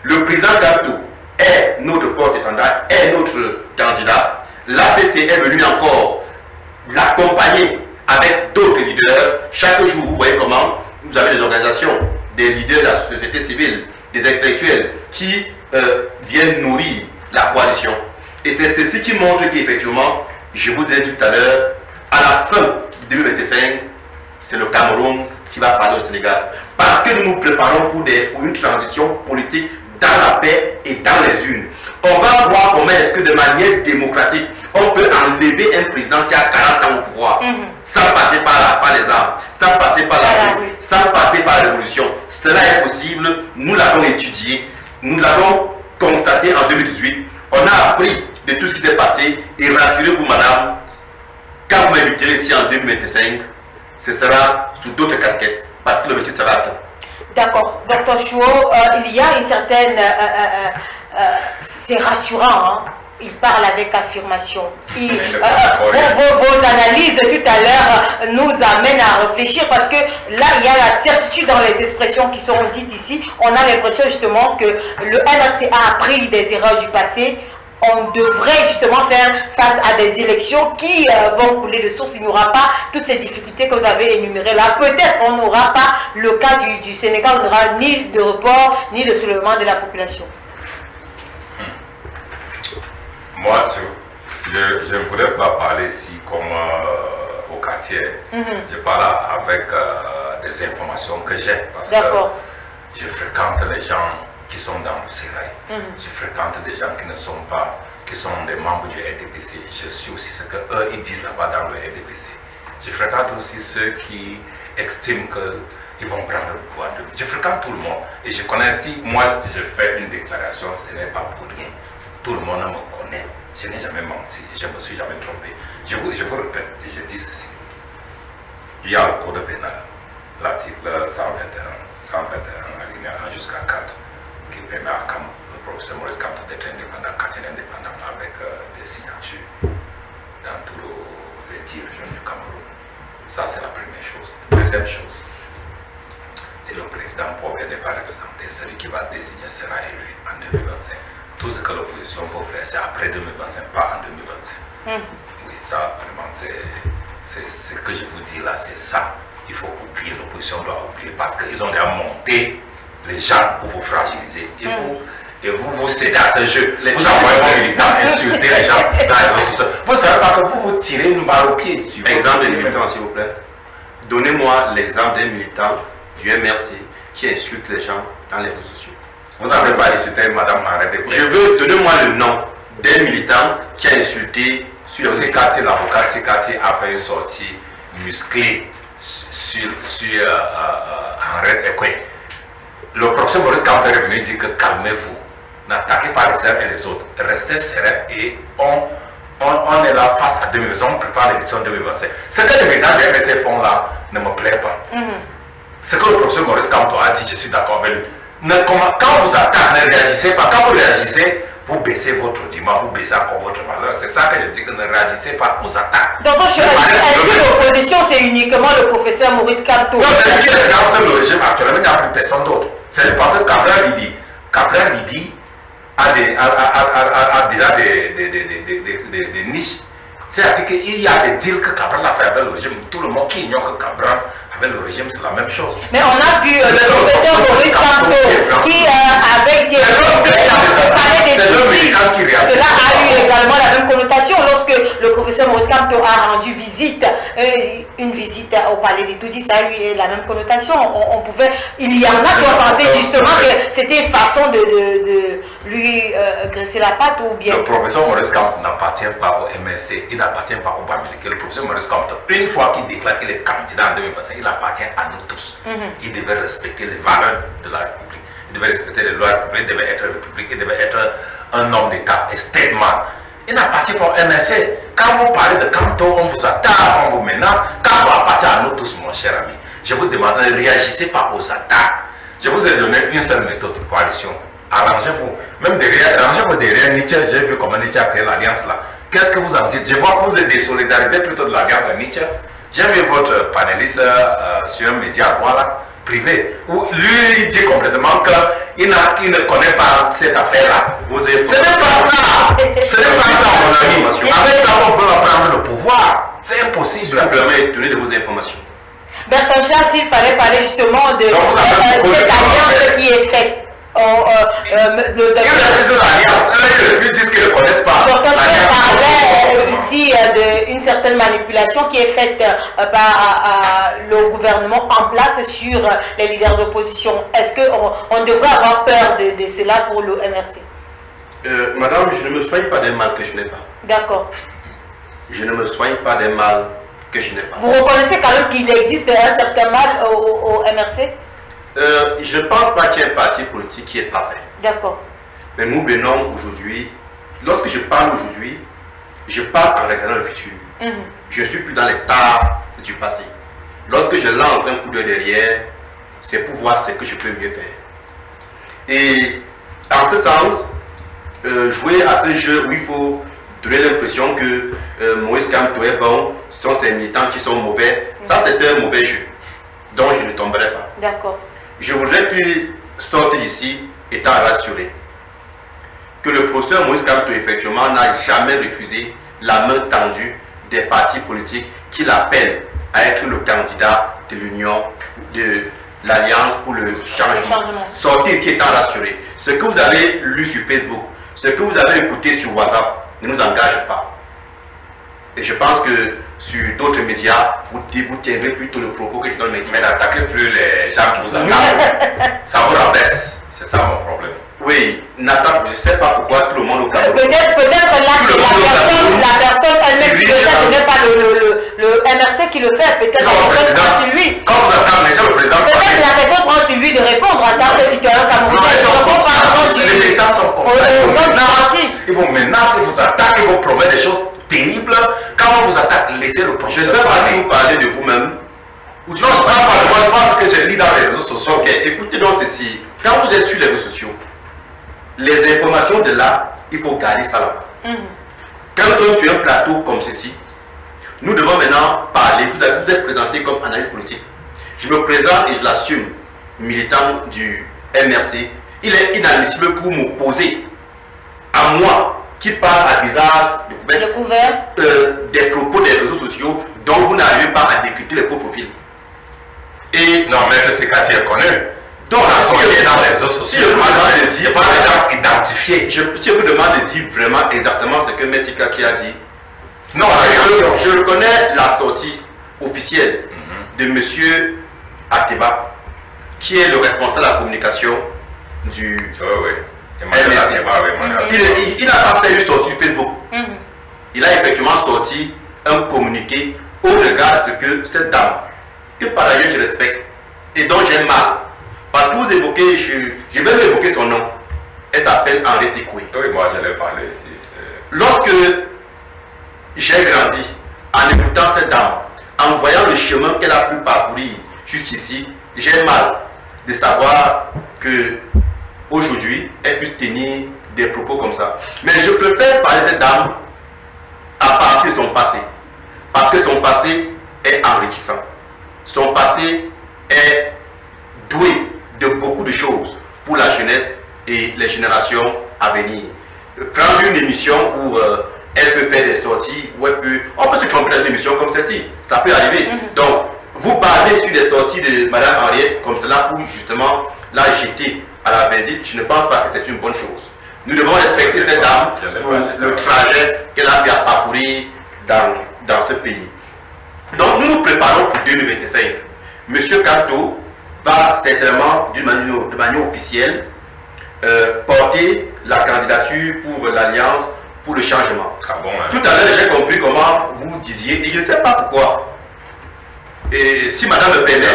Le président Kamto est notre porte-étendard, est notre candidat. L'APC est venu encore l'accompagner avec d'autres leaders. Chaque jour, vous voyez comment vous avez des organisations, des leaders de la société civile, des intellectuels qui viennent nourrir la coalition. Et c'est ceci qui montre qu'effectivement, je vous ai dit tout à l'heure, à la fin de 2025, c'est le Cameroun qui va parler au Sénégal. Parce que nous nous préparons pour une transition politique dans la paix et dans les urnes. On va voir comment est-ce que de manière démocratique, on peut enlever un président qui a 40 ans au pouvoir, sans passer par les armes, sans passer par la rue, sans passer par la révolution. Cela est possible, nous l'avons étudié, nous l'avons constaté en 2018. On a appris de tout ce qui s'est passé et rassurez-vous madame, quand vous m'inviterez ici en 2025, ce sera sous d'autres casquettes, parce que l'objectif sera atteint. D'accord. Dr Chouo, il y a une certaine... c'est rassurant, hein? Il parle avec affirmation. Vos analyses tout à l'heure nous amènent à réfléchir parce que là, il y a la certitude dans les expressions qui seront dites ici. On a l'impression justement que le NRC a appris des erreurs du passé on devrait justement faire face à des élections qui vont couler de source. Il n'y aura pas toutes ces difficultés que vous avez énumérées là. Peut-être on n'aura pas le cas du Sénégal, on n'aura ni de report, ni de soulèvement de la population. Moi, je ne voudrais pas parler ici comme au quartier. Je parle avec des informations que j'ai. Parce que je fréquente les gens qui sont dans le sérail. Je fréquente des gens qui ne sont pas, qui sont des membres du RDPC. Je suis aussi ce qu'eux ils disent là-bas dans le RDPC. Je fréquente aussi ceux qui estiment qu'ils vont prendre le pouvoir de nous. Je fréquente tout le monde. Et je connais, si moi je fais une déclaration, ce n'est pas pour rien. Tout le monde me connaît. Je n'ai jamais menti. Je ne me suis jamais trompé. Je vous répète, et je dis ceci. Il y a le code pénal, l'article 121 alinéa 1 jusqu'à 4, qui permet à le professeur Maurice Kamto d'être indépendant, quartier indépendant, avec des signatures dans tous les 10 régions du Cameroun. Ça, c'est la première chose. Deuxième chose, si le président pauvre n'est pas représenté, celui qui va désigner sera élu en 2025. Tout ce que l'opposition peut faire, c'est après 2025, pas en 2025. Oui, ça, vraiment, c'est ce que je vous dis là, c'est ça. Il faut oublier, l'opposition doit oublier, parce qu'ils ont déjà monté les gens pour vous fragiliser. Et vous cédez à ce jeu. Vous envoyez vos militants insulter les gens dans les réseaux sociaux. Vous ne savez pas que vous tirez une balle au pied. Exemple des militants, s'il vous plaît. Donnez-moi l'exemple des militants du MRC qui insultent les gens dans les réseaux sociaux. Vous n'avez pas insulté Madame Arrête. Je veux, donnez-moi le nom d'un militant qui a insulté sur Sekati, l'avocat Sekati a fait une sortie musclée sur Arrête Ekwe. Le professeur Maurice Kamto est revenu dire que calmez-vous, n'attaquez pas les uns et les autres, restez sereins et on est là face à 2025, on prépare l'élection 2025. Ce que les militants du MRC font là ne me plaît pas. Ce que le professeur Maurice Kamto a dit, je suis d'accord avec lui. Quand vous attaquez, ne réagissez pas. Quand vous réagissez, vous baissez votre audimat, vous baissez encore votre valeur. C'est ça que je dis, que ne réagissez pas aux attaques. Donc, est-ce que l'opposition, c'est uniquement le professeur Maurice Kamto? Non, c'est lui qui est dans le régime actuellement, il n'y a plus personne d'autre. C'est parce que Cabral Lidi a déjà des niches. C'est-à-dire qu'il y a des deals que Cabral a fait avec le régime. Tout le monde qui ignore que Cabral avec le régime, c'est la même chose. Mais on a vu le professeur Maurice Kamto qui avait été parlé des bêtises. Cela a eu également la même connotation lorsque le professeur Maurice Kamto a rendu visite, une visite au palais des Toudis. Ça a eu la même connotation. Il y en a qui ont pensé justement que c'était une façon de lui graisser la patte ou bien. Le professeur Maurice Kamto n'appartient pas au MSC, il n'appartient pas au Bamileke. Le professeur Maurice Kamto, une fois qu'il déclare qu'il est candidat en 2025, il appartient à nous tous. Il devait respecter les valeurs de la République. Il devait respecter les lois de la République, il devait être républicain, il devait être un homme d'État, et statesman. Il n'appartient pas au MSC. Quand vous parlez de Kamto, on vous attaque, on vous menace. Kamto appartient à nous tous, mon cher ami. Je vous demande, ne réagissez pas aux attaques. Je vous ai donné une seule méthode de coalition. Arrangez-vous. Même derrière, arrangez-vous derrière Nietzsche. J'ai vu comment Nietzsche a créé l'alliance là. Qu'est-ce que vous en dites? Je vois que vous êtes désolidarisé plutôt de l'alliance de Nietzsche. J'ai vu votre panéliste sur un média voilà, privé, où lui il dit complètement qu'il ne connaît pas cette affaire-là. Ce n'est pas ça! Ce n'est pas ça, mon ami. Avec ça, on peut prendre le pouvoir. C'est impossible. Je vous permets de donner de vos informations. Bertrand Charles, s'il fallait parler justement de cette alliance qui est faite. Ils disent qu'ils ne connaissent pas. Bertrand Charles parlait ici d'une certaine manipulation qui est faite par le gouvernement en place sur les leaders d'opposition. Est-ce qu'on devrait avoir peur de cela pour le MRC? Madame, je ne me soigne pas des mal que je n'ai pas. D'accord. Je ne me soigne pas des mal que je n'ai pas. Vous reconnaissez quand même qu'il existe un certain mal au MRC? Je ne pense pas qu'il y ait un parti politique qui est parfait. D'accord. Mais nous venons aujourd'hui, lorsque je parle aujourd'hui, je parle en regardant le futur. Je ne suis plus dans l'état du passé. Lorsque je lance un coup de derrière, c'est pour voir ce que je peux mieux faire. Et en ce sens, jouer à ce jeu où il faut donner l'impression que Maurice Kamto est bon, ce sont ces militants qui sont mauvais, ça c'est un mauvais jeu dont je ne tomberai pas. D'accord. Je voudrais qu'il sorte d'ici étant rassuré. que le professeur Moïse Kamto, effectivement, n'a jamais refusé la main tendue des partis politiques qui l'appellent à être le candidat de l'Union, de l'Alliance pour le changement. Sortez ici étant rassurés. Ce que vous avez lu sur Facebook, ce que vous avez écouté sur WhatsApp ne nous engage pas. Et je pense que sur d'autres médias, vous tiendrez plutôt le propos que je donne. Mais n'attaquez plus les gens qui vous attaquent. Ça vous rabaisse. C'est ça mon problème. Oui, Nathan, je ne sais pas pourquoi tout le monde au Cameroun. Peut-être là, c'est la personne elle-même qui le fait, ce n'est pas le MRC qui le fait. Peut-être la personne prend sur lui. Quand vous attendez, c'est le président. Peut-être la personne prend sur lui de répondre en tant que citoyen camerounais. Les militants sont comme ça. Ils vont menacer, ils vous attaquent, ils vont promettre des choses terribles. Quand on vous attaque, laissez le projet. Je ne sais pas si vous parlez de vous-même. Non, je parle pas de moi, je pense que j'ai lu dans les réseaux sociaux. Ok, écoutez donc ceci. Quand vous êtes sur les réseaux sociaux, les informations de là, il faut garder ça là-bas. Quand nous sommes sur un plateau comme ceci, nous devons maintenant parler. Vous êtes présenté comme analyste politique. Je me présente et je l'assume, militant du MRC. Il est inadmissible que vous m'opposez à moi qui parle à visage découvert des propos des réseaux sociaux dont vous n'arrivez pas à décrypter les faux profils. Et non, mais c'est Cathy est connu. Donc, dans les réseaux sociaux, si je vous demande de dire, pas des gens identifiés. Je vous demande de dire vraiment exactement ce que M. Kaki a dit. Non, je reconnais la sortie officielle de M. Ateba, qui est le responsable de la communication du MRC. Il n'a pas fait une sortie sur Facebook. Il a effectivement sorti un communiqué au regard de ce que cette dame, que par ailleurs je respecte, et dont j'ai mal. Parce que vous évoquez, je vais même évoquer son nom. Elle s'appelle Henriette Ekoué. Oui, moi je l'ai parlé ici. Lorsque j'ai grandi, en écoutant cette dame, en voyant le chemin qu'elle a pu parcourir jusqu'ici, j'ai mal de savoir que aujourd'hui, elle puisse tenir des propos comme ça. Mais je préfère parler de cette dame à partir de son passé. Parce que son passé est enrichissant. Son passé est doué de beaucoup de choses pour la jeunesse et les générations à venir. Prendre une émission où elle peut faire des sorties, où on peut se tromper dans une émission comme celle-ci, ça peut arriver. Donc, vous basez sur des sorties de Mme Henriette comme cela pour justement la jeter à la vindicte, je ne pense pas que c'est une bonne chose. Nous devons respecter cette dame pour le trajet qu'elle a pu parcourir dans ce pays. Donc, nous nous préparons pour 2025. M. Kamto va certainement, de manière officielle, porter la candidature pour l'Alliance pour le changement. Ah bon, hein? Tout à l'heure, j'ai compris comment vous disiez, et je ne sais pas pourquoi. Et si madame me permet,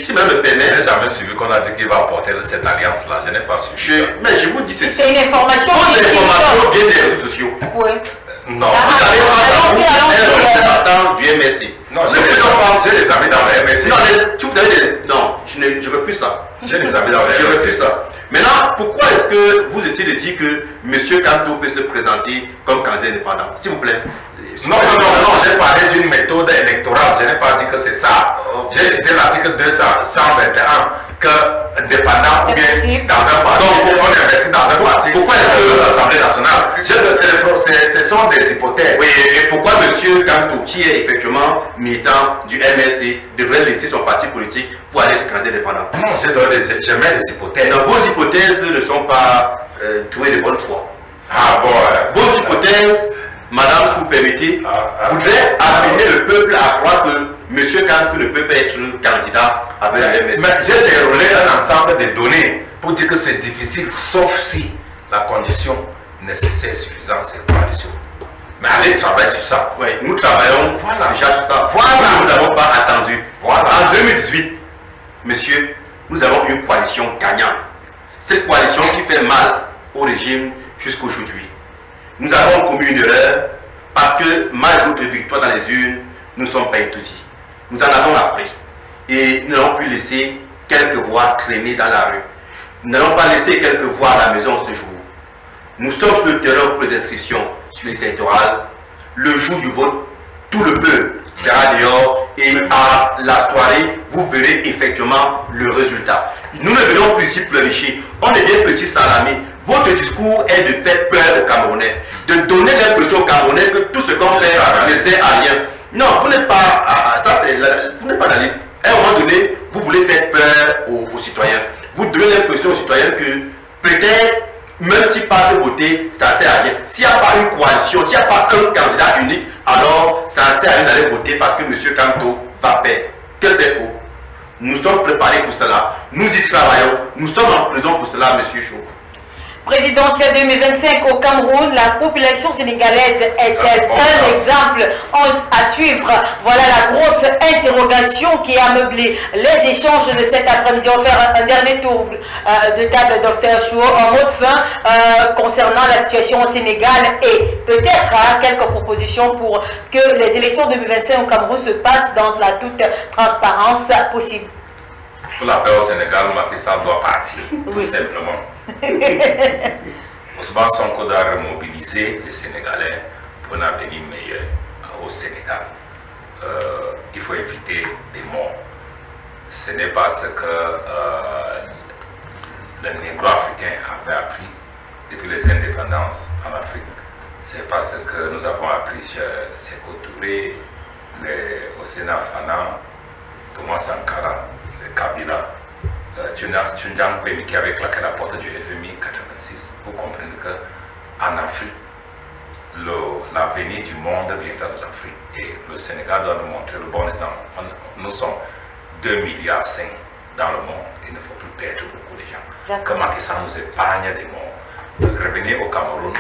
si madame me permet, je n'ai jamais suivi qu'on a dit qu'il va porter cette alliance-là. Je n'ai pas suivi. Mais je vous dis, c'est une information. L'information vient des réseaux sociaux. Oui. Non. Vous avez pas un représentant du MRC. Non, j'ai des amis dans le MRC. Non, je refuse ça. J'ai des amis dans le MRC. Je refuse ça. Maintenant, pourquoi est-ce que vous essayez de dire que M. Kamto peut se présenter comme candidat indépendant? S'il vous plaît. Non, j'ai parlé d'une méthode électorale, je n'ai pas dit que c'est ça. J'ai cité l'article 221 que dépendant ou bien dans un parti, on investit dans un parti. Pourquoi est-ce que l'Assemblée nationale? Ce sont des hypothèses. Oui, et pourquoi M. Kamto, qui est effectivement militant du MRC, devrait laisser son parti politique pour aller être candidat indépendant? Non, je mets des hypothèses. Non, vos hypothèses ne sont pas douées de bonne foi. Ah bon. Vos hypothèses, madame, si vous permettez, voudrait amener le peuple à croire que M. Kamto ne peut pas être candidat avec le MRC. Mais j'ai déroulé un ensemble de données pour dire que c'est difficile, sauf si la condition nécessaire et suffisante, c'est la coalition. Mais allez travailler sur ça. Oui, nous travaillons déjà sur ça. Nous n'avons pas attendu. En 2018, monsieur, nous avons une coalition gagnante. Cette coalition qui fait mal au régime jusqu'aujourd'hui. Nous avons commis une erreur parce que malgré notre victoire dans les urnes, nous ne sommes pas étourdis. Nous en avons appris et nous n'avons pu laisser quelques voix traîner dans la rue. Nous n'allons pas laisser quelques voix à la maison ce jour. Nous sommes sur le terrain pour les inscriptions sur les électorales. Le jour du vote, tout le peuple sera dehors et à la soirée, vous verrez effectivement le résultat. Nous ne venons plus ici pleurnicher. On est des petits salamés Votre discours est de faire peur aux Camerounais, de donner l'impression aux Camerounais que tout ce qu'on fait ne sert à rien. Non, vous n'êtes pas, vous n'êtes pas la liste. À un moment donné, vous voulez faire peur aux citoyens. Vous donnez l'impression aux citoyens que peut-être, même si pas de voter, ça ne sert à rien. S'il n'y a pas une coalition, s'il n'y a pas un candidat unique, alors ça ne sert à rien d'aller voter parce que M. Kamto va perdre. Que c'est faux. Nous sommes préparés pour cela. Nous y travaillons. Nous sommes en prison pour cela, M. Chou. Présidentielle 2025 au Cameroun, la population sénégalaise est-elle un exemple à suivre? Voilà la grosse interrogation qui a meublé les échanges de cet après-midi. On va faire un dernier tour de table, Dr Chou, en mot de fin concernant la situation au Sénégal et peut-être quelques propositions pour que les élections 2025 au Cameroun se passent dans la toute transparence possible. Pour la paix au Sénégal, Macky Sall doit partir, tout simplement. Ousmane Sonko doit remobiliser les Sénégalais pour un avenir meilleur au Sénégal. Il faut éviter des morts. Ce n'est pas ce que le négro africain avait appris depuis les indépendances en Afrique. C'est parce que nous avons appris chez Sékou Touré, Osena Fana, Thomas Sankara, le Kabila, Tchundjang Kwemi qui avait claqué la porte du FMI 86. Vous comprenez qu'en Afrique, l'avenir du monde viendra de l'Afrique. Et le Sénégal doit nous montrer le bon exemple. Nous sommes 2,5 milliards dans le monde. Il ne faut plus perdre beaucoup de gens. Que Macky Sall nous épargne des morts. Revenir au Cameroun.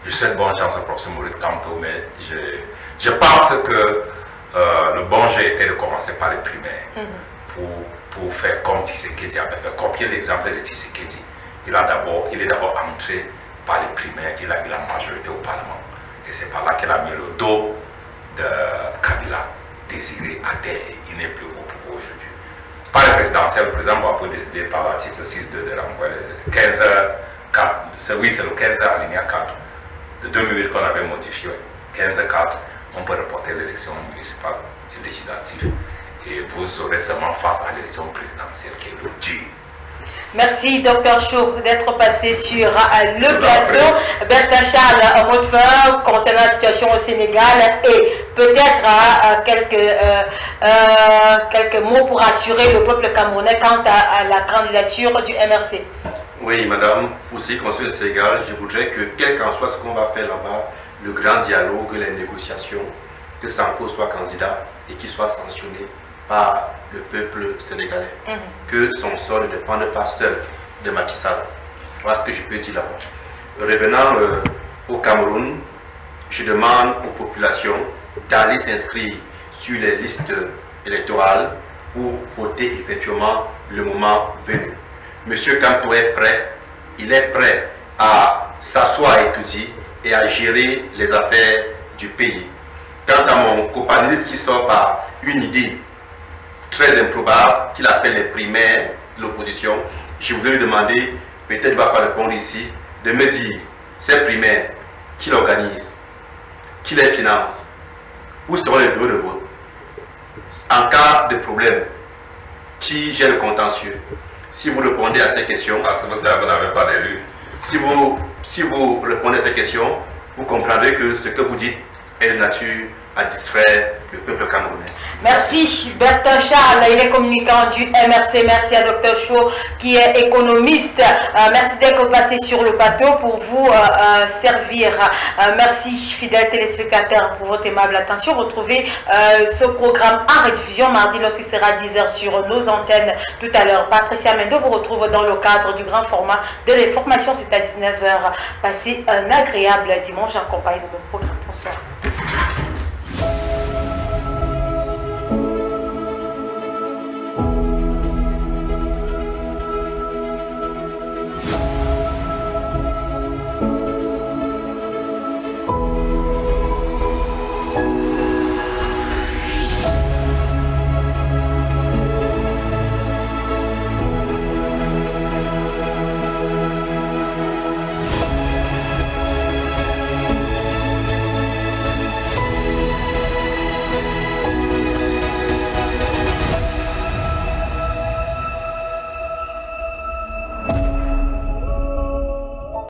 Je souhaite bonne chance au professeur Maurice Kamto, mais je pense que le bon jeu était de commencer par les primaires pour faire comme Tshisekedi avait fait, copier l'exemple de Tshisekedi. Il est d'abord entré par les primaires, il a eu la majorité au Parlement. Et c'est par là qu'il a mis le dos de Kabila, désiré à terre, et il n'est plus au pouvoir aujourd'hui. Par le présidentiel, le président Bouapou décidé par l'article 6.2 de renvoyer les 15h4. Oui, c'est le 15h alinéa 4 de 2008 qu'on avait modifié. 15h4, on peut reporter l'élection municipale et législative. Et vous aurez seulement face à l'élection présidentielle qui est le dur. Merci Dr Chou d'être passé sur le plateau. Bertrand Charles, en mot de fin concernant la situation au Sénégal et peut-être quelques mots pour assurer le peuple camerounais quant à la candidature du MRC. Oui, madame, pour ce qui concerne le Sénégal, je voudrais que, quel qu'en soit ce qu'on va faire là-bas, le grand dialogue, les négociations, que Sanko soit candidat et qu'il soit sanctionné par le peuple sénégalais. Que son sort ne dépende pas seul de Macky Sall. Voilà ce que je peux dire là-bas. Revenant au Cameroun, je demande aux populations d'aller s'inscrire sur les listes électorales pour voter effectivement le moment venu. Monsieur Kamto est prêt, il est prêt à s'asseoir à étudier et à gérer les affaires du pays. Quant à mon copanéliste qui sort par une idée très improbable qu'il appelle les primaires de l'opposition, je voudrais lui demander, peut-être il ne va pas répondre ici, de me dire ces primaires, qui l'organise, qui les finance, où seront les bureaux de vote, en cas de problème, qui gère le contentieux. Si vous répondez à ces questions, parce que vous savez, vous n'avez pas d'élu. Si vous répondez à ces questions, vous comprendrez que ce que vous dites est de nature à distraire le peuple camerounais. Merci Bertrand Charles, il est communicant du MRC. Merci à Dr Chou qui est économiste. Merci d'être passé sur le plateau pour vous servir. Merci fidèles téléspectateurs pour votre aimable attention. Retrouvez ce programme en rediffusion mardi lorsqu'il sera 10h sur nos antennes tout à l'heure. Patricia Mendo vous retrouve dans le cadre du grand format de l'information. C'est à 19h. Passez un agréable dimanche en compagnie de nos programmes. Bonsoir.